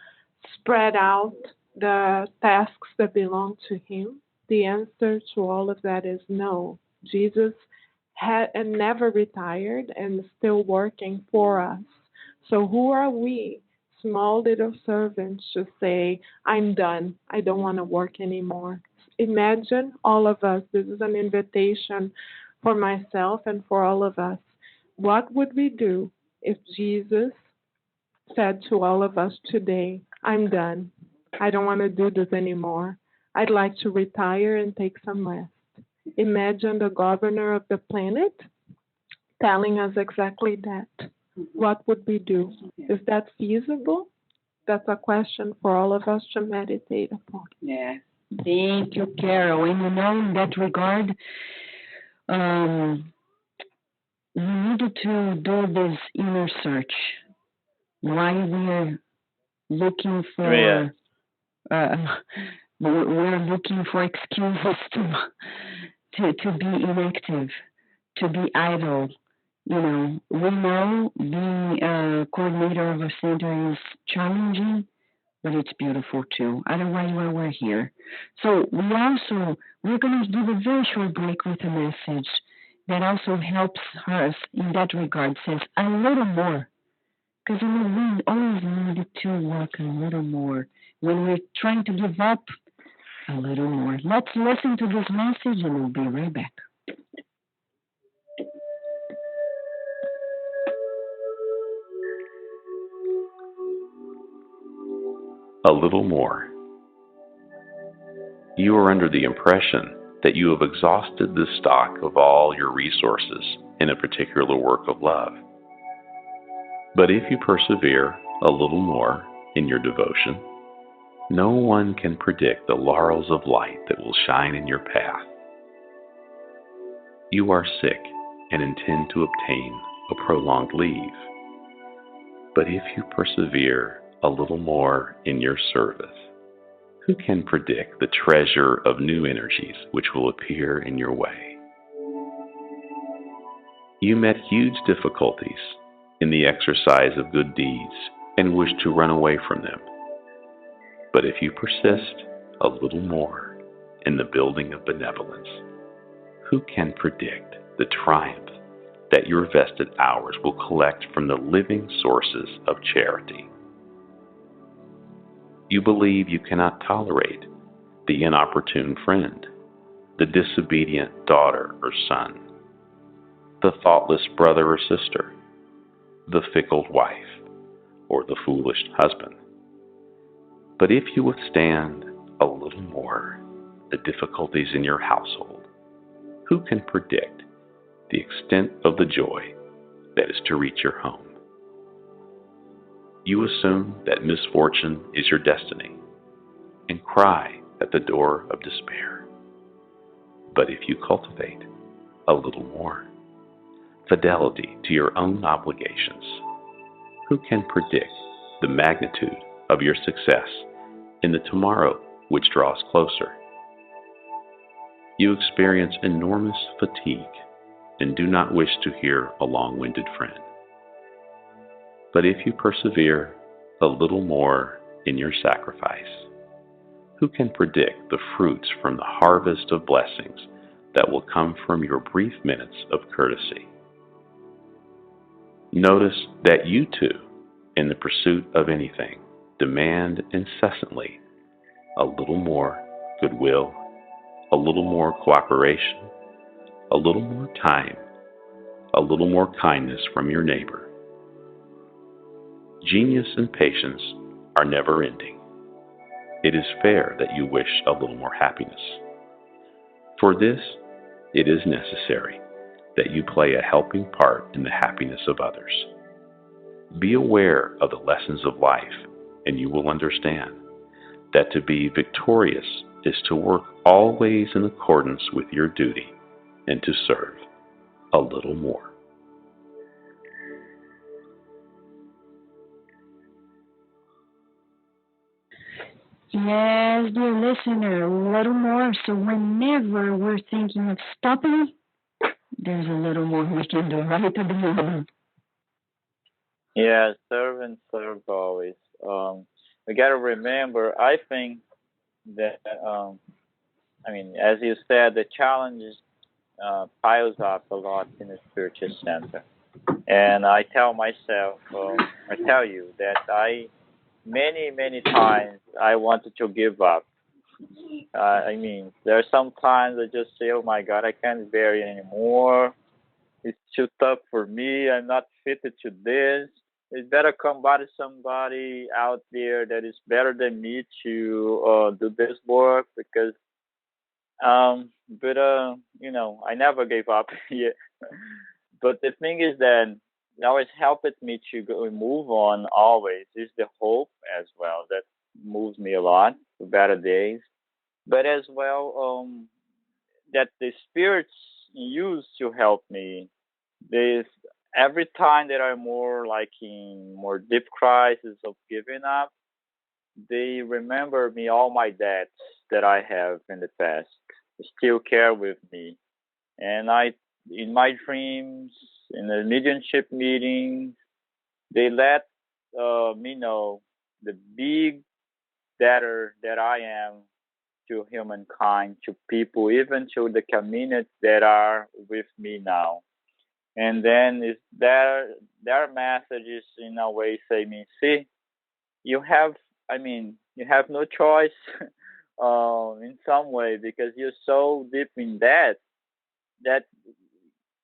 spread out the tasks that belong to him? The answer to all of that is no. Jesus had and never retired and still working for us. So who are we, small little servants, to say, I'm done. I don't want to work anymore. Imagine all of us. This is an invitation for myself and for all of us. What would we do if Jesus said to all of us today, I'm done. I don't want to do this anymore. I'd like to retire and take some rest. Imagine the governor of the planet telling us exactly that. What would we do? Is that feasible? That's a question for all of us to meditate upon. Yeah. Thank you, Carol. And in that regard, we needed to do this inner search. Why we are looking for we're looking for excuses to be inactive, to be idle. We know being a coordinator of a center is challenging, but it's beautiful too. Otherwise, why we're here. So we're going to give a very short break with a message that also helps us in that regard. Says a little more, because we always need to work a little more. When we're trying to give up, a little more. Let's listen to this message and we'll be right back. A little more. You are under the impression that you have exhausted the stock of all your resources in a particular work of love. But if you persevere a little more in your devotion, no one can predict the laurels of light that will shine in your path. You are sick and intend to obtain a prolonged leave. But if you persevere a little more in your service, who can predict the treasure of new energies which will appear in your way? You met huge difficulties in the exercise of good deeds and wish to run away from them. But if you persist a little more in the building of benevolence, who can predict the triumph that your vested hours will collect from the living sources of charity? You believe you cannot tolerate the inopportune friend, the disobedient daughter or son, the thoughtless brother or sister, the fickle wife, or the foolish husband. But if you withstand a little more the difficulties in your household, who can predict the extent of the joy that is to reach your home? You assume that misfortune is your destiny and cry at the door of despair. But if you cultivate a little more fidelity to your own obligations, who can predict the magnitude of your success in the tomorrow which draws closer? You experience enormous fatigue and do not wish to hear a long-winded friend. But if you persevere a little more in your sacrifice, who can predict the fruits from the harvest of blessings that will come from your brief minutes of courtesy? Notice that you too, in the pursuit of anything, demand incessantly a little more goodwill, a little more cooperation, a little more time, a little more kindness from your neighbor. Genius and patience are never ending. It is fair that you wish a little more happiness. For this, it is necessary that you play a helping part in the happiness of others. Be aware of the lessons of life, and you will understand that to be victorious is to work always in accordance with your duty and to serve a little more. Yes, dear listener, a little more. So whenever we're thinking of stopping, there's a little more we can do, right at the moment. Yeah, serve and serve always. We got to remember, I think that, as you said, the challenges piles up a lot in the spiritual center. And I tell myself, I tell you that many times I wanted to give up. There are some times I just say, oh my God, I can't bear it anymore. It's too tough for me. I'm not fitted to this. It's better come by to somebody out there that is better than me to do this work because, I never gave up. Yeah. But the thing is that it always helped me to go and move on always. Is the hope as well that moves me a lot to better days. But as well, that the spirits use to help me. This every time that I'm more like in more deep crisis of giving up, they remember me all my debts that I have in the past. They still care with me, and in my dreams, in the mediumship meetings, they let me know the big debtor that I am to humankind, to people, even to the communities that are with me now. And then is their messages in a way say me, see, you have you have no choice in some way because you're so deep in that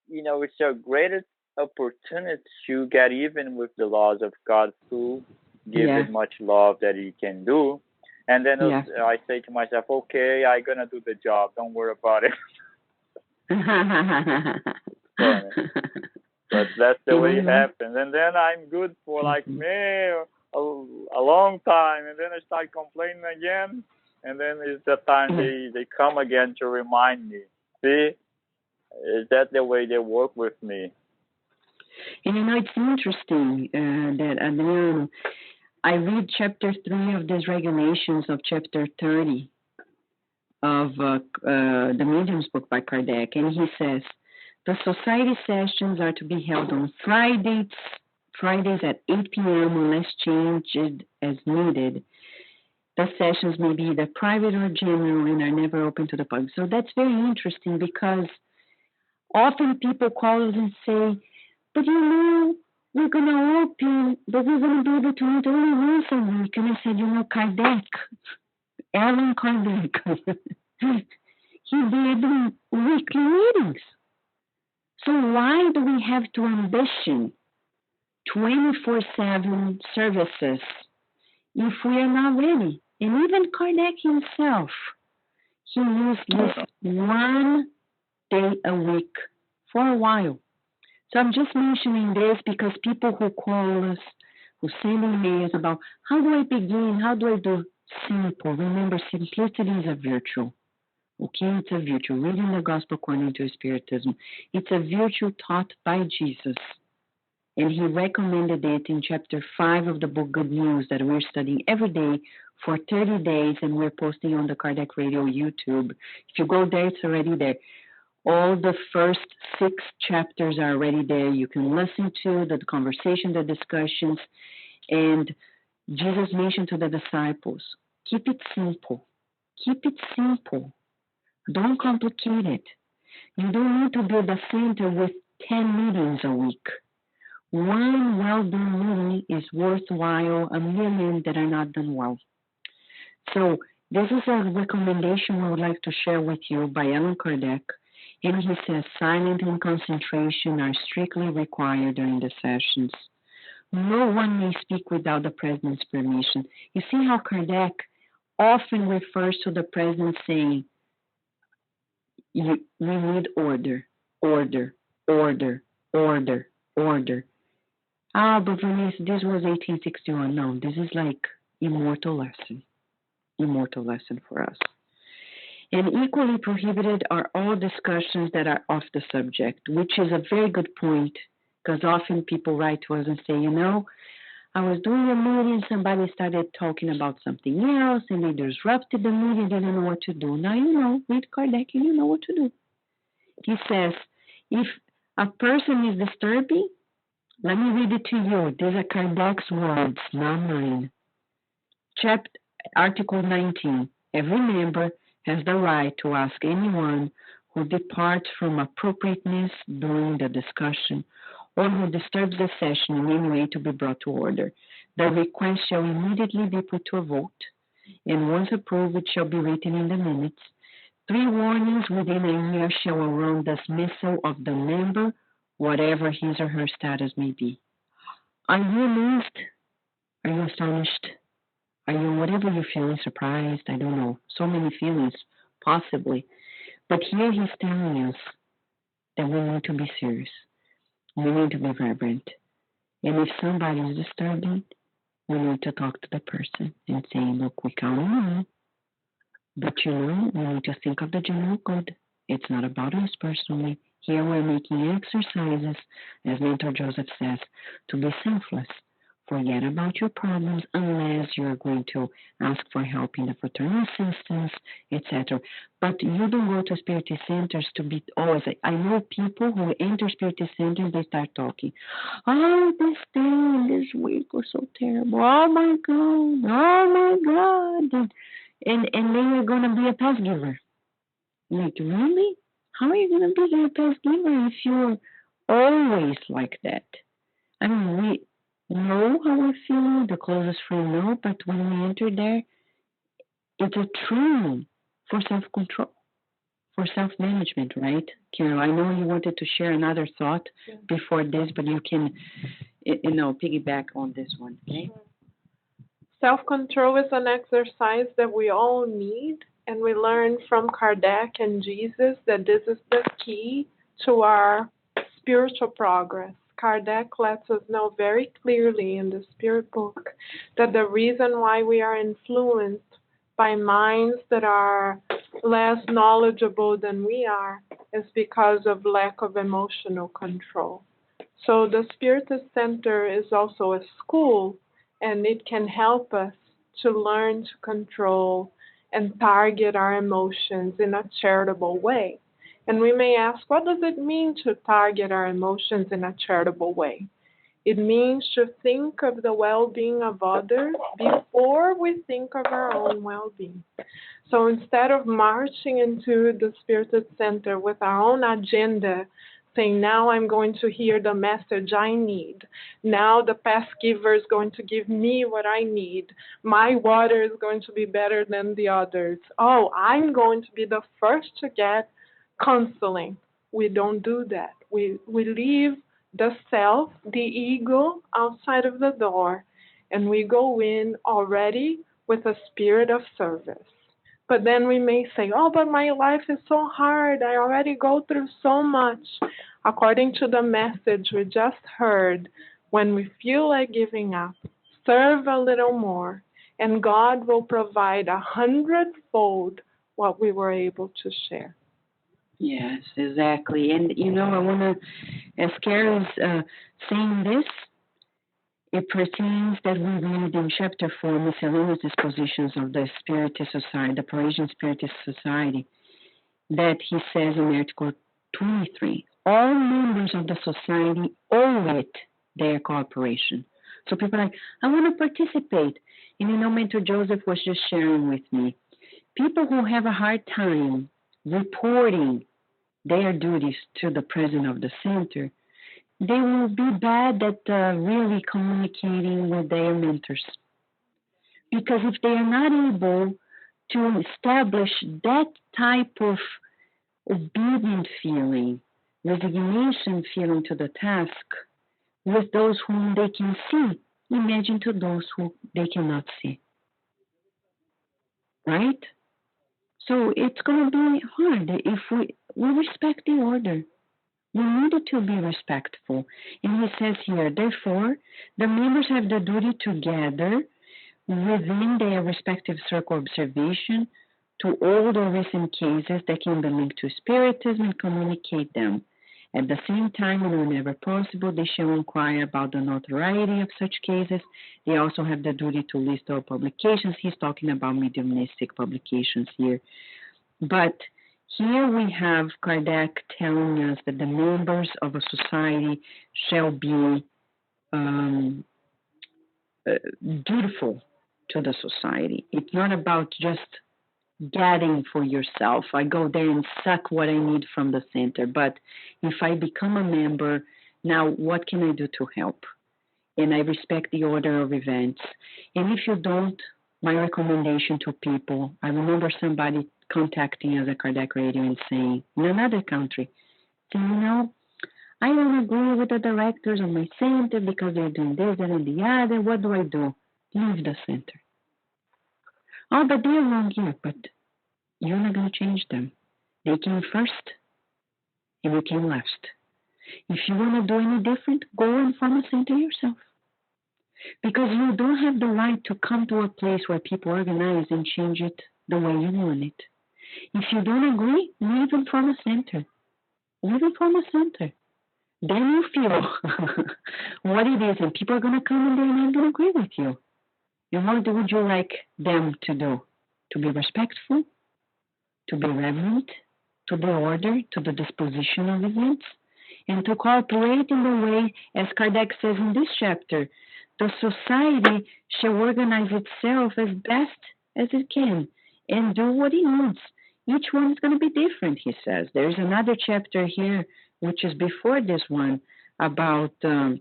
it's your greatest opportunity to get even with the laws of God to give as much love that He can do. And then I say to myself, okay, I'm gonna do the job. Don't worry about it. But that's the way it happens. And then I'm good for like a long time, and then I start complaining again, and then it's the time they come again to remind me. See, is that the way they work with me? And it's interesting that I read chapter 3 of these regulations of chapter 30 of the Medium's book by Kardec, and he says, the society sessions are to be held on Fridays at 8 p.m. unless changed as needed. The sessions may be either private or general and are never open to the public. So that's very interesting because often people call us and say, but we're going to open, but we're going to be able to meet only once a week. And I said, Kardec, Allan Kardec, he did weekly meetings. So why do we have to ambition 24/7 services if we are not ready? And even Kardec himself, he used this 1 day a week for a while. So I'm just mentioning this because people who call us, who send emails about how do I begin, how do I do simple. Remember, simplicity is a virtue. Okay, it's a virtue. Reading the Gospel according to Spiritism. It's a virtue taught by Jesus. And he recommended it in chapter 5 of the book Good News that we're studying every day for 30 days, and we're posting on the Kardec Radio YouTube. If you go there, it's already there. All the first 6 chapters are already there. You can listen to the conversation, the discussions, and Jesus mentioned to the disciples, keep it simple. Keep it simple. Don't complicate it. You don't need to build a center with 10 meetings a week. One well-done meeting is worthwhile 1,000,000 that are not done well. So this is a recommendation I would like to share with you by Allan Kardec. And he says silence and concentration are strictly required during the sessions. No one may speak without the President's permission. You see how Kardec often refers to the President saying, we need order, order, order, order, order. But Venice, this was 1861. No, this is like immortal lesson for us. And equally prohibited are all discussions that are off the subject, which is a very good point, because often people write to us and say, I was doing a meeting, somebody started talking about something else, and they disrupted the meeting, didn't know what to do. Now read Kardec and you know what to do. He says, if a person is disturbing, let me read it to you. These are Kardec's words, not mine. Article 19. Every member has the right to ask anyone who departs from appropriateness during the discussion or who disturbs the session in any way to be brought to order. The request shall immediately be put to a vote, and once approved, it shall be written in the minutes. 3 warnings within a year shall warrant dismissal of the member, whatever his or her status may be. Are you amazed? Are you astonished? Are you whatever you're feeling, surprised? I don't know. So many feelings, possibly. But here he's telling us that we need to be serious. We need to be reverent. And if somebody is disturbing, we need to talk to the person and say, look, we count on you. But we need to think of the general good. It's not about us personally. Here we're making exercises, as Mentor Joseph says, to be selfless. Forget about your problems unless you're going to ask for help in the fraternal assistance, etc. But you don't go to Spiritist centers to be always. I know people who enter Spiritist centers, they start talking. Oh, this day, this week was so terrible. Oh my God. And then you're going to be a past giver. Like, really? How are you going to be a past giver if you're always like that? I mean, we know how we're feeling, the closest friend know, but when we enter there, it's a training for self-control, for self-management, right? Carol, I know you wanted to share another thought before this, but you can, piggyback on this one, okay? Self-control is an exercise that we all need, and we learn from Kardec and Jesus that this is the key to our spiritual progress. Kardec lets us know very clearly in the Spirit book that the reason why we are influenced by minds that are less knowledgeable than we are is because of lack of emotional control. So the Spiritist Center is also a school, and it can help us to learn to control and target our emotions in a charitable way. And we may ask, what does it mean to target our emotions in a charitable way? It means to think of the well-being of others before we think of our own well-being. So instead of marching into the Spiritist Center with our own agenda, saying, now I'm going to hear the message I need. Now the past giver is going to give me what I need. My water is going to be better than the others. Oh, I'm going to be the first to get counseling. We don't do that. We leave the self, the ego, outside of the door, and we go in already with a spirit of service. But then we may say, oh, but my life is so hard. I already go through so much. According to the message we just heard, when we feel like giving up, serve a little more, and God will provide 100-fold what we were able to share. Yes, exactly. And, I want to, as Karen's saying this, it pertains that we read in Chapter 4, Miscellaneous Dispositions of the Spiritist Society, the Parisian Spiritist Society, that he says in Article 23, all members of the society owe it their cooperation. So people are like, I want to participate. And Mentor Joseph was just sharing with me, people who have a hard time reporting their duties to the president of the center, they will be bad at really communicating with their mentors. Because if they are not able to establish that type of obedient feeling, resignation feeling to the task with those whom they can see, imagine to those who they cannot see. Right? So it's going to be hard if we respect the order. You needed to be respectful. And he says here, therefore, the members have the duty to gather within their respective circle of observation to old or recent cases that can be linked to Spiritism and communicate them. At the same time, and whenever possible, they shall inquire about the notoriety of such cases. They also have the duty to list all publications. He's talking about mediumistic publications here. But here we have Kardec telling us that the members of a society shall be dutiful to the society. It's not about just getting for yourself. I go there and suck what I need from the center. But if I become a member, now what can I do to help? And I respect the order of events. And if you don't, my recommendation to people, I remember somebody contacting us at Kardec Radio and saying, in another country, saying, I don't agree with the directors of my center because they're doing this, that, and the other. What do I do? Leave the center. Oh, but they're wrong here. But you're not going to change them. They came first, and you came last. If you want to do any different, go and form a center yourself. Because you don't have the right to come to a place where people organize and change it the way you want it. If you don't agree, leave and form a center. Leave and form a center. Then you feel what it is, and people are going to come and they're not going to agree with you. And what would you like them to do? To be respectful, to be reverent, to the order, to the disposition of events, and to cooperate in the way, as Kardec says in this chapter, the society shall organize itself as best as it can and do what it needs. Each one is going to be different, he says. There's another chapter here, which is before this one, about, let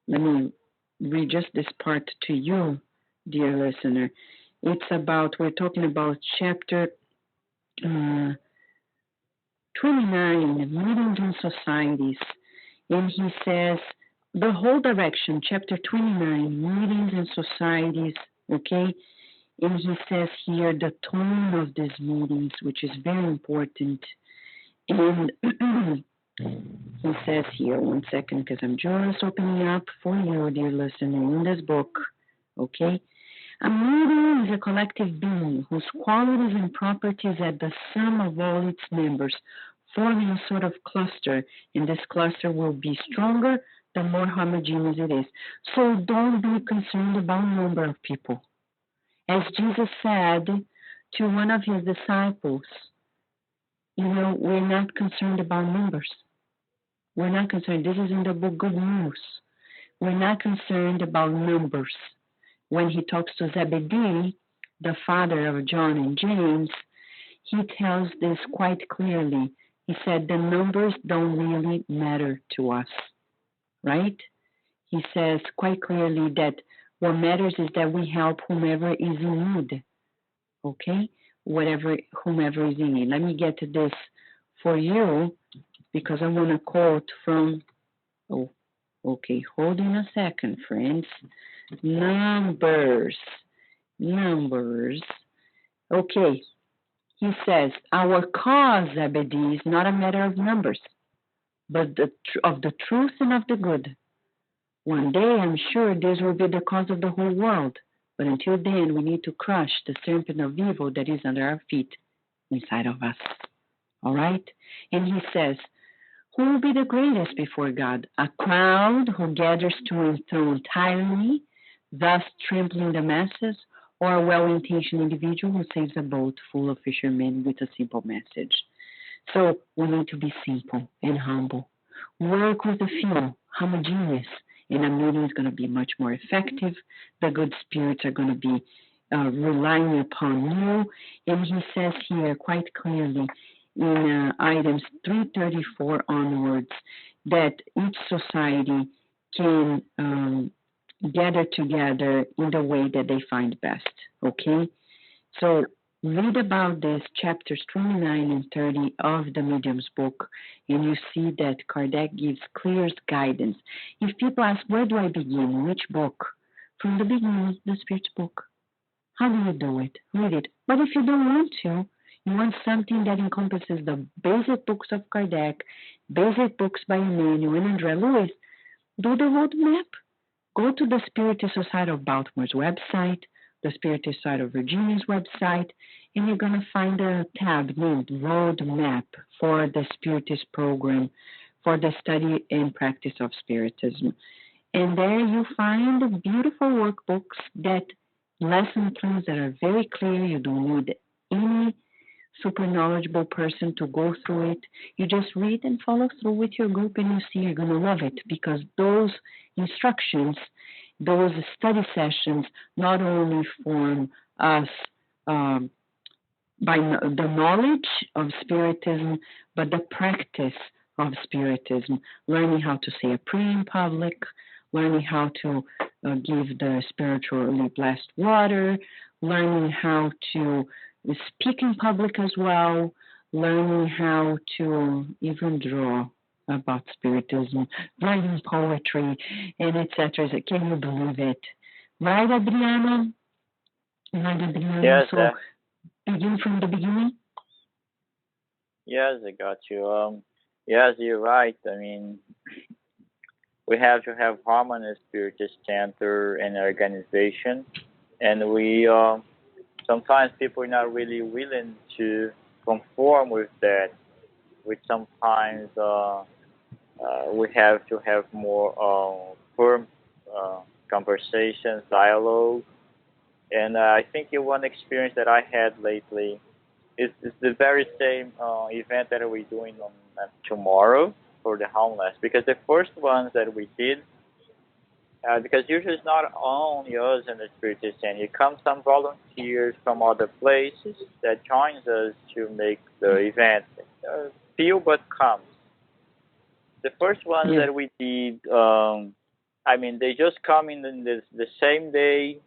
me read just this part to you, dear listener. It's about, we're talking about chapter 29, Meetings and Societies. And he says, the whole direction, chapter 29, Meetings and Societies, okay? And he says here the tone of these meetings, which is very important. And he says here, one second, because I'm just opening up for you, dear listener, in this book, okay? A meeting is a collective being whose qualities and properties are the sum of all its members, forming a sort of cluster, and this cluster will be stronger the more homogeneous it is. So don't be concerned about number of people. As Jesus said to one of his disciples, we're not concerned about numbers. We're not concerned. This is in the book Good News. We're not concerned about numbers. When he talks to Zebedee, the father of John and James, he tells this quite clearly. He said, the numbers don't really matter to us, right? He says quite clearly that what matters is that we help whomever is in need, okay? Whomever is in need. Let me get to this for you because I want to quote from, okay, hold on a second, friends. Numbers. Okay, he says, our cause, Zebedee, is not a matter of numbers, but of the truth and of the good. One day, I'm sure this will be the cause of the whole world, but until then, we need to crush the serpent of evil that is under our feet, inside of us. All right? And he says, who will be the greatest before God? A crowd who gathers to enthrone tyranny, thus trampling the masses, or a well-intentioned individual who saves a boat full of fishermen with a simple message. So we need to be simple and humble. Work with the few, homogeneous, and a meeting is going to be much more effective. The good spirits are going to be relying upon you. And he says here quite clearly in items 334 onwards that each society can gather together in the way that they find best, okay? So read about this, chapters 29 and 30 of the Medium's book, and you see that Kardec gives clear guidance. If people ask, where do I begin? Which book? From the beginning, the Spirit's book. How do you do it? Read it. But if you don't want to, You want something that encompasses the basic books of Kardec, basic books by Emmanuel and André Lewis. Do the roadmap. Go to the Spiritist Society of Baltimore's website, the Spiritist Society of Virginia's website, and you're going to find a tab named Roadmap for the Spiritist program for the study and practice of Spiritism. And there you find beautiful workbooks that lesson plans that are very clear. You don't need any super knowledgeable person to go through it. You just read and follow through with your group, and you see you're going to love it, because those instructions, those study sessions, not only form us by the knowledge of Spiritism, but the practice of Spiritism, learning how to say a prayer in public, learning how to give the spiritually blessed water, learning how to speak in public as well, learning how to even draw about Spiritism, writing poetry, and etc. Can you believe it? Right, Adriana? Right, Adriana? Yes, so begin from the beginning? Yes, I got you. Yes, you're right. I mean, we have to have harmonious Spiritist center and organization, and we sometimes people are not really willing to conform with that. We sometimes we have to have more firm conversations, dialogue, and I think one experience that I had lately is the very same event that we're doing on tomorrow for the homeless. Because the first ones that we did, because usually it's not only us in the Spiritist Center. It comes some volunteers from other places that joins us to make the event. Few but comes. The first ones that we did, I mean, they just come in the same day,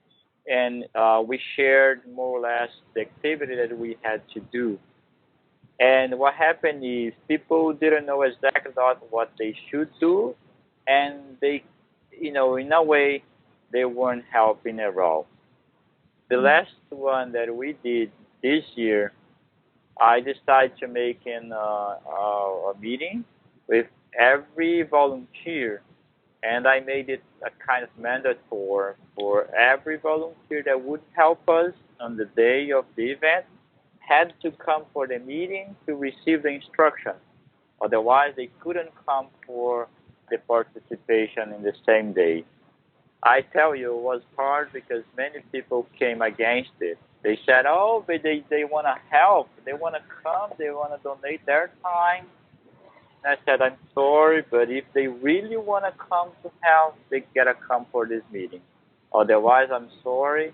and we shared more or less the activity that we had to do. And what happened is people didn't know exactly what they should do, and they, in a way, they weren't helping at all. The last one that we did this year, I decided to make a meeting with every volunteer, and I made it a kind of mandatory for every volunteer that would help us on the day of the event had to come for the meeting to receive the instruction. Otherwise, they couldn't come for the participation in the same day. I tell you, it was hard because many people came against it. They said, oh, but they want to help. They want to come. They want to donate their time. And I said, I'm sorry, but if they really want to come to help, they got to come for this meeting. Otherwise, I'm sorry.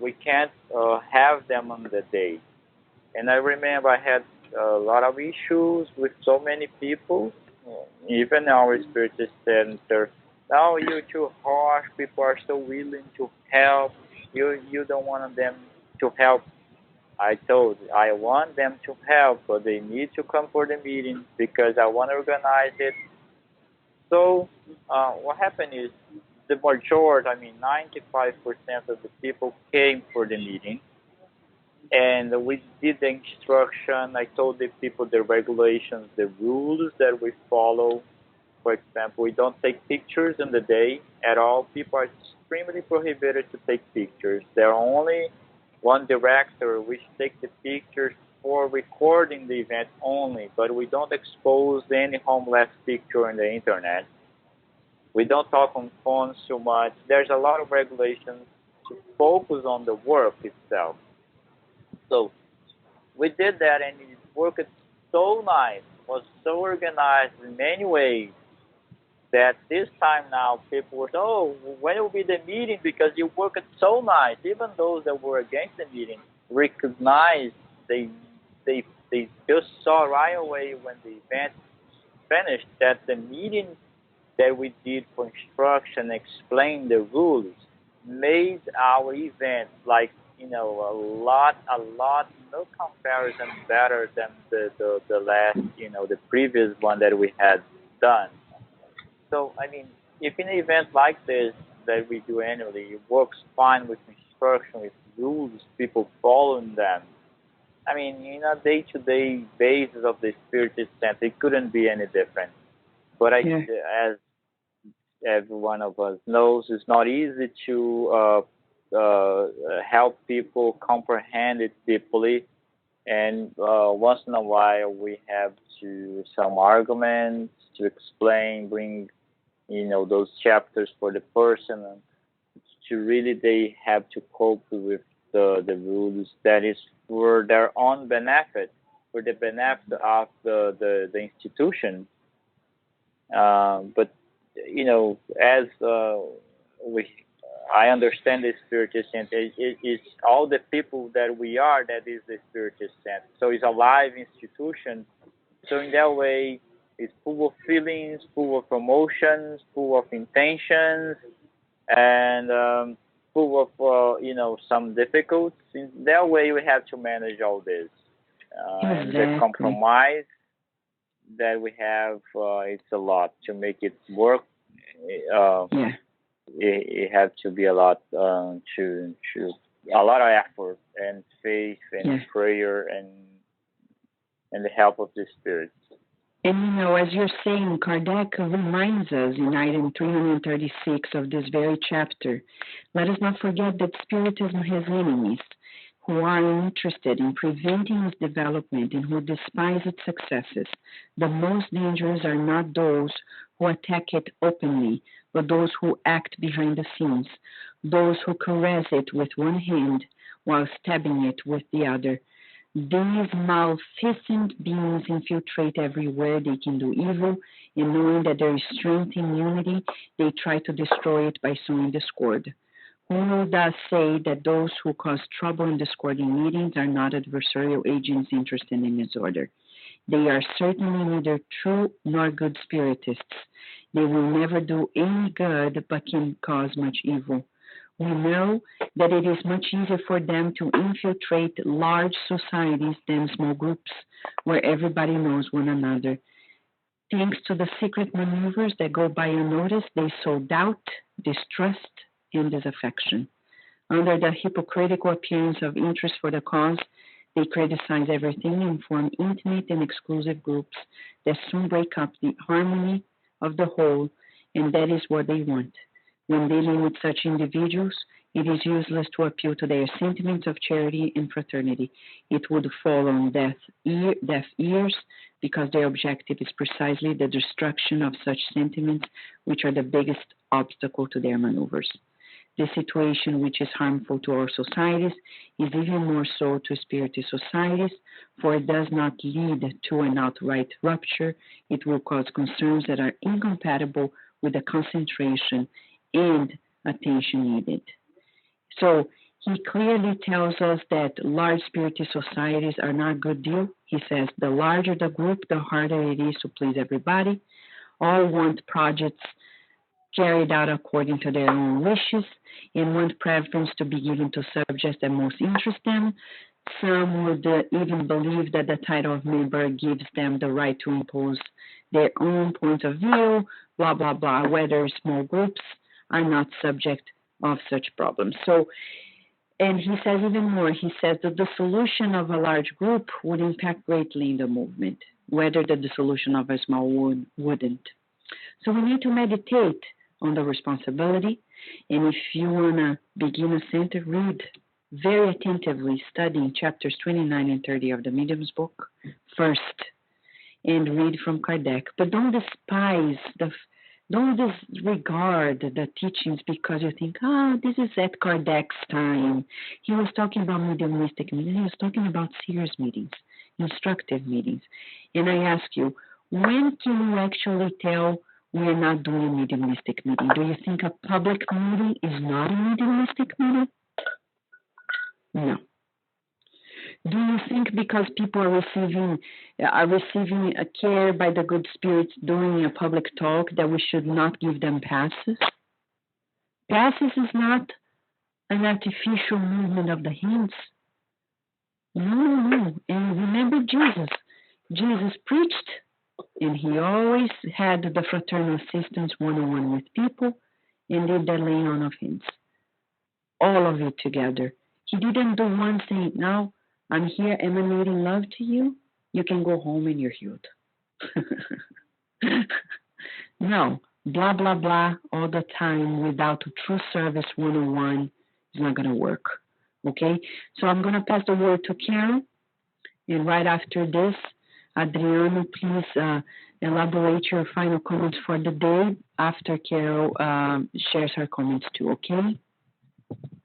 We can't have them on the day. And I remember I had a lot of issues with so many people, even our Spiritist Center. Oh, you're too harsh. People are so willing to help. You don't want them to help. I want them to help, but they need to come for the meeting because I want to organize it. So what happened is the majority, 95% of the people came for the meeting. And we did the instruction. I told the people the regulations, the rules that we follow. For example, we don't take pictures on the day at all. People are extremely prohibited to take pictures. There are only one director which takes the pictures for recording the event only, but we don't expose any homeless picture on the internet. We don't talk on phones too much. There's a lot of regulations to focus on the work itself. So we did that, and it worked so nice, was so organized in many ways, that this time now people were, oh, when will be the meeting? Because you worked so nice. Even those that were against the meeting recognized, they just saw right away when the event finished that the meeting that we did for instruction, explain the rules, made our event a lot, no comparison better than the last, the previous one that we had done. So, if in an event like this that we do annually, it works fine with instruction, with rules, people following them, I mean, in a day-to-day basis of the Spiritist sense, it couldn't be any different. But as every one of us knows, it's not easy to help people comprehend it deeply. And once in a while, we have to some arguments to explain, bring those chapters for the person, and to really they have to cope with the rules that is for their own benefit, for the benefit of the institution. But as we I understand the Spiritist sense. It's all the people that we are that is the Spiritist sense. So it's a live institution. So in that way, it's full of feelings, full of emotions, full of intentions, and full of some difficulties. In that way, we have to manage all this. And the compromise that we have, it's a lot to make it work. It has to be a lot a lot of effort and faith and prayer and the help of the Spirit. And as you're saying, Kardec reminds us in item 336 of this very chapter, let us not forget that Spiritism has enemies who are interested in preventing its development and who despise its successes. The most dangerous are not those who attack it openly, but those who act behind the scenes, those who caress it with one hand while stabbing it with the other. These maleficent beings infiltrate everywhere they can do evil, and knowing that there is strength in unity, they try to destroy it by sowing discord. Who will thus say that those who cause trouble in discord in meetings are not adversarial agents interested in disorder? They are certainly neither true nor good Spiritists. They will never do any good, but can cause much evil. We know that it is much easier for them to infiltrate large societies than small groups, where everybody knows one another. Thanks to the secret maneuvers that go by unnoticed, they sow doubt, distrust, and disaffection. Under the hypocritical appearance of interest for the cause, they criticize everything and form intimate and exclusive groups that soon break up the harmony of the whole, and that is what they want. When dealing with such individuals, it is useless to appeal to their sentiments of charity and fraternity. It would fall on deaf ears, because their objective is precisely the destruction of such sentiments, which are the biggest obstacle to their maneuvers. This situation, which is harmful to our societies, is even more so to Spiritist societies, for it does not lead to an outright rupture. It will cause concerns that are incompatible with the concentration and attention needed. So he clearly tells us that large Spiritist societies are not a good deal. He says the larger the group, the harder it is to please everybody. All want projects carried out according to their own wishes and want preference to be given to subjects that most interest them. Some would even believe that the title of member gives them the right to impose their own point of view, blah, blah, blah, whether small groups are not subject of such problems. So, and he says even more, he says that the dissolution of a large group would impact greatly in the movement, whether the dissolution of a small one wouldn't. So we need to meditate on the responsibility, and if you want to begin a center, read very attentively, studying chapters 29 and 30 of the Medium's book first, and read from Kardec. But don't disregard the teachings because you think, this is at Kardec's time. He was talking about mediumistic meetings. He was talking about serious meetings, instructive meetings. And I ask you, when can you actually tell we're not doing a mediumistic meeting? Do you think a public meeting is not a mediumistic meeting? No. Do you think because people are receiving a care by the good spirits during a public talk that we should not give them passes? Passes is not an artificial movement of the hands. No. And remember Jesus. Jesus preached, and he always had the fraternal assistance one-on-one with people and did the laying on of hands. All of it together. He didn't do one thing. Now, I'm here emanating love to you. You can go home and you're healed. No, blah, blah, blah all the time without a true service one-on-one is not going to work. Okay? So I'm going to pass the word to Carol. And right after this, Adriano, please elaborate your final comments for the day after Carol shares her comments too, okay?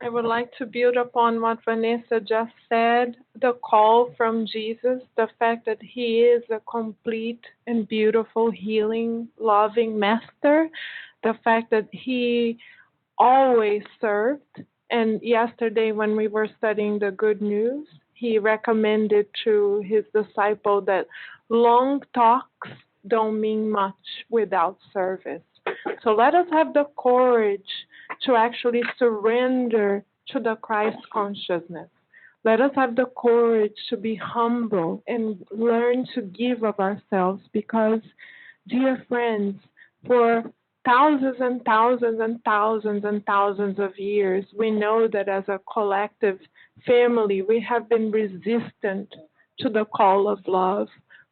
I would like to build upon what Vanessa just said, the call from Jesus, the fact that he is a complete and beautiful, healing, loving master, the fact that he always served. And yesterday when we were studying the good news, he recommended to his disciple that long talks don't mean much without service. So let us have the courage to actually surrender to the Christ consciousness. Let us have the courage to be humble and learn to give of ourselves because, dear friends, for thousands and thousands and thousands and thousands of years, we know that as a collective family, we have been resistant to the call of love.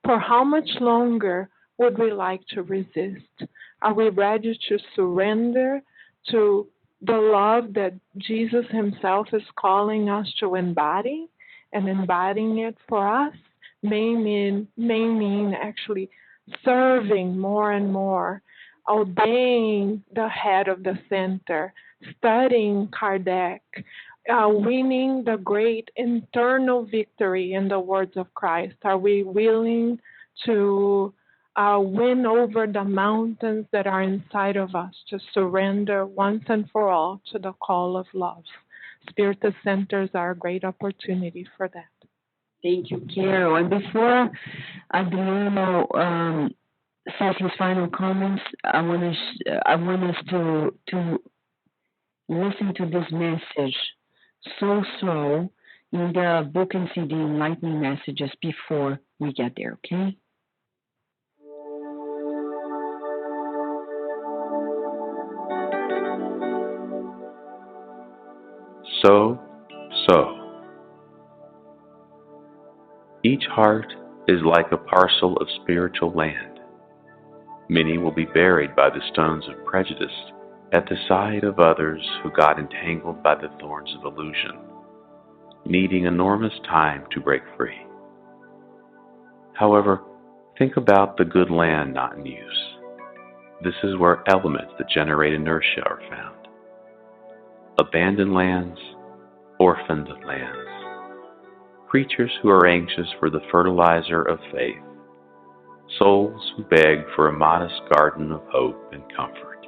For how much longer would we like to resist? Are we ready to surrender to the love that Jesus himself is calling us to embody? And embodying it for us may mean actually serving more and more, obeying the head of the center, studying Kardec, winning the great internal victory in the words of Christ. Are we willing to win over the mountains that are inside of us, to surrender once and for all to the call of love? Spiritist centers are a great opportunity for that. Thank you, Carol. And before Adriano says his final comments, I want us to listen to this message so in the book and CD Enlightening Messages before we get there, okay? So. Each heart is like a parcel of spiritual land. Many will be buried by the stones of prejudice at the side of others who got entangled by the thorns of illusion, needing enormous time to break free. However, think about the good land not in use. This is where elements that generate inertia are found. Abandoned lands, orphaned lands. Creatures who are anxious for the fertilizer of faith, souls who beg for a modest garden of hope and comfort.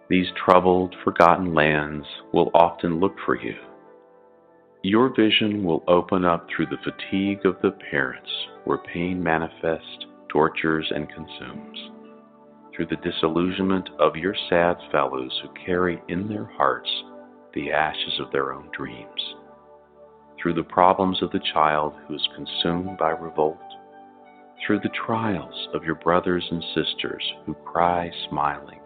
These troubled, forgotten lands will often look for you. Your vision will open up through the fatigue of the parents where pain manifests, tortures, and consumes, through the disillusionment of your sad fellows who carry in their hearts the ashes of their own dreams, through the problems of the child who is consumed by revolt, through the trials of your brothers and sisters who cry smiling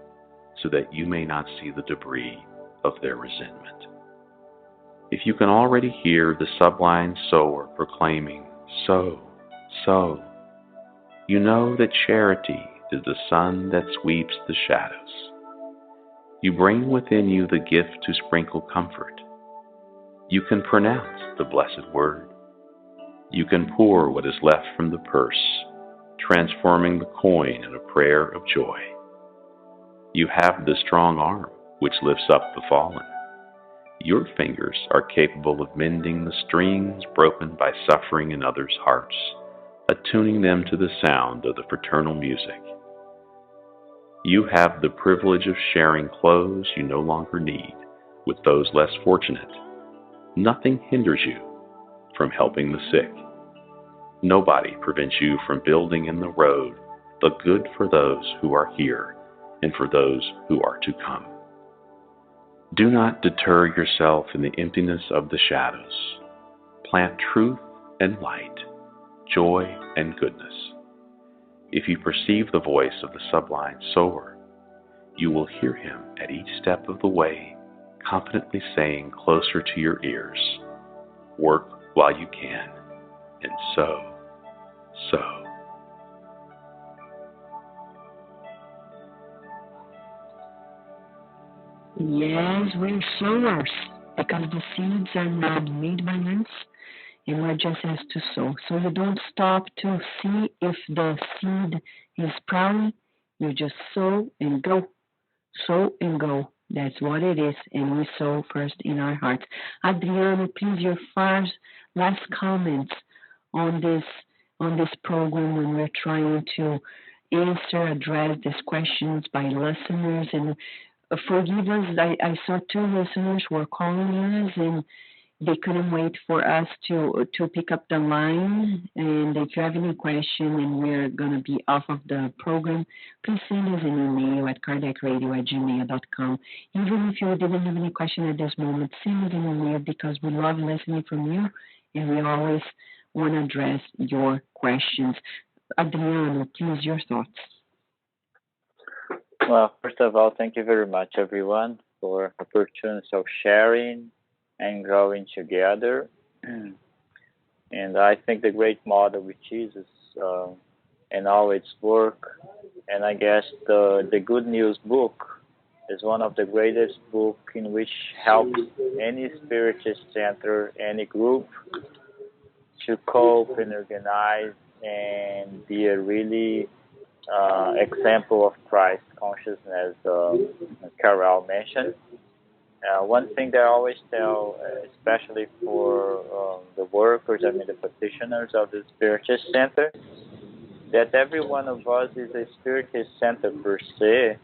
so that you may not see the debris of their resentment. If you can already hear the sublime sower proclaiming, "So, you know that charity is the sun that sweeps the shadows. You bring within you the gift to sprinkle comfort. You can pronounce the blessed word. You can pour what is left from the purse, transforming the coin in a prayer of joy. You have the strong arm which lifts up the fallen. Your fingers are capable of mending the strings broken by suffering in others' hearts, attuning them to the sound of the fraternal music. You have the privilege of sharing clothes you no longer need with those less fortunate. Nothing hinders you from helping the sick. Nobody prevents you from building in the road the good for those who are here and for those who are to come. Do not deter yourself in the emptiness of the shadows. Plant truth and light, joy and goodness. If you perceive the voice of the sublime sower, you will hear him at each step of the way, confidently saying closer to your ears, "Work while you can. And so. Yes, we're sowers, because the seeds are not made by us, and we're just asked to sow. So you don't stop to see if the seed is sprouting. You just sow and go. Sow and go. That's what it is, and we sow first in our hearts. Adriano, please, your last comments on this program when we're trying to address these questions by listeners. And forgive us, I saw 2 listeners were calling us, and they couldn't wait for us to pick up the line. And if you have any question and we're going to be off of the program, please send us an email at cardiacradio@gmail.com. Even if you didn't have any question at this moment, send us an email, because we love listening from you, and we always want to address your questions. Adriano, please, your thoughts. Well, first of all, thank you very much, everyone, for the opportunity of sharing and growing together. And I think the great model with Jesus and all its work, and I guess the Good News book is one of the greatest books in which helps any Spiritist center, any group to cope and organize and be a really example of Christ consciousness, as Carol mentioned. One thing that I always tell, especially for the workers, the practitioners of the Spiritist Center, that every one of us is a Spiritist Center per se,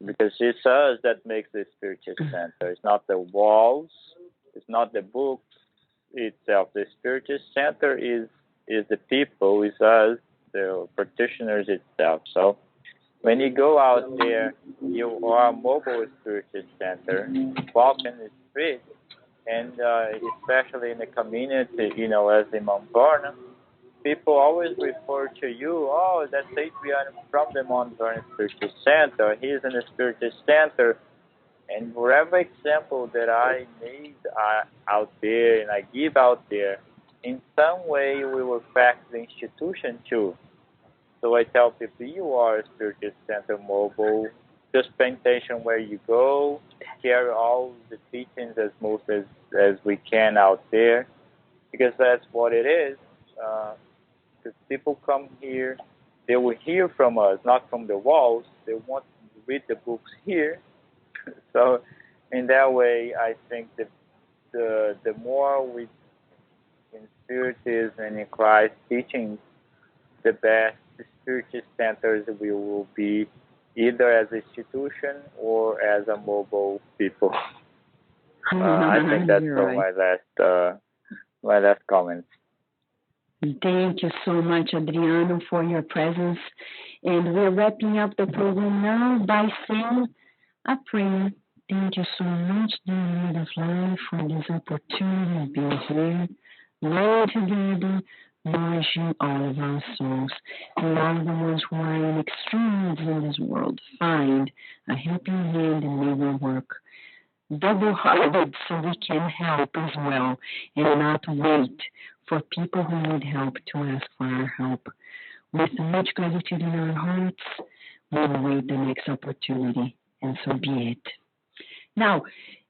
because it's us that makes the Spiritist Center. It's not the walls, it's not the books itself. The Spiritist Center is the people, is us, the practitioners itself. So when you go out there, you are a mobile Spiritist Center, walking the street, and especially in the community, as in Mount Vernon, people always refer to you, oh, that's Adrian from the Mount Vernon Spiritist Center, he's in the Spiritist Center. And for every example that I made out there and I give out there, in some way we will affect the institution too. So I tell people, you are a Spiritist Center mobile, just pay attention where you go, carry all the teachings as most as we can out there, because that's what it is. Because people come here, they will hear from us, not from the walls. They want to read the books here. So in that way, I think that the more we in Spiritism and in Christ teachings, the best Spiritist centers we will be, either as an institution or as a mobile people. I think that's all my last comments. Thank you so much, Adriano, for your presence. And we're wrapping up the program now by saying a prayer. Thank you so much, dear Lord of Life, for this opportunity to be here, learn together, nourishing all of our souls. And all the ones who are in extreme needs in this world find a helping hand and make it work double-hearted so we can help as well, and not wait for people who need help to ask for our help. With much gratitude in our hearts, we await the next opportunity, and so be it. Now,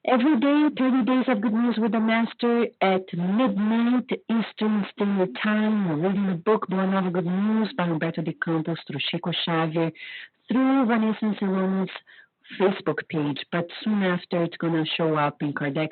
every day, 30 days of good news with the Master at midnight Eastern Standard Time. We're reading the book Boa Nova Good News by Humberto de Campos through Chico Xavier, through Vanessa Salomon's Facebook page, but soon after it's going to show up in Kardec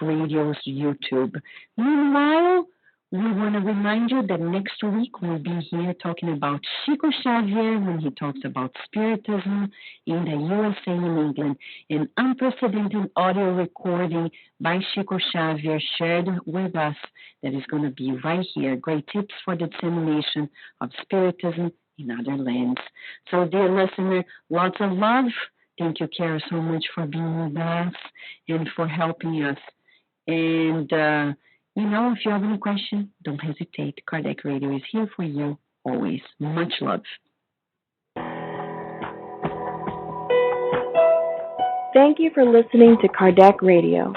Radio's YouTube. Meanwhile, we want to remind you that next week we'll be here talking about Chico Xavier when he talks about Spiritism in the USA and England, an unprecedented audio recording by Chico Xavier shared with us that is going to be right here. Great tips for the dissemination of Spiritism in other lands. So, dear listener, lots of love. Thank you, Kara, so much for being with us and for helping us. And, if you have any question, don't hesitate. Kardec Radio is here for you always. Much love. Thank you for listening to Kardec Radio.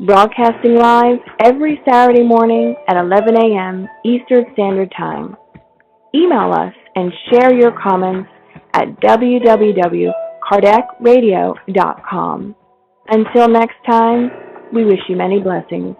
broadcasting live every Saturday morning at 11 a.m. Eastern Standard Time. Email us and share your comments at www.kardecradio.com. Until next time, we wish you many blessings.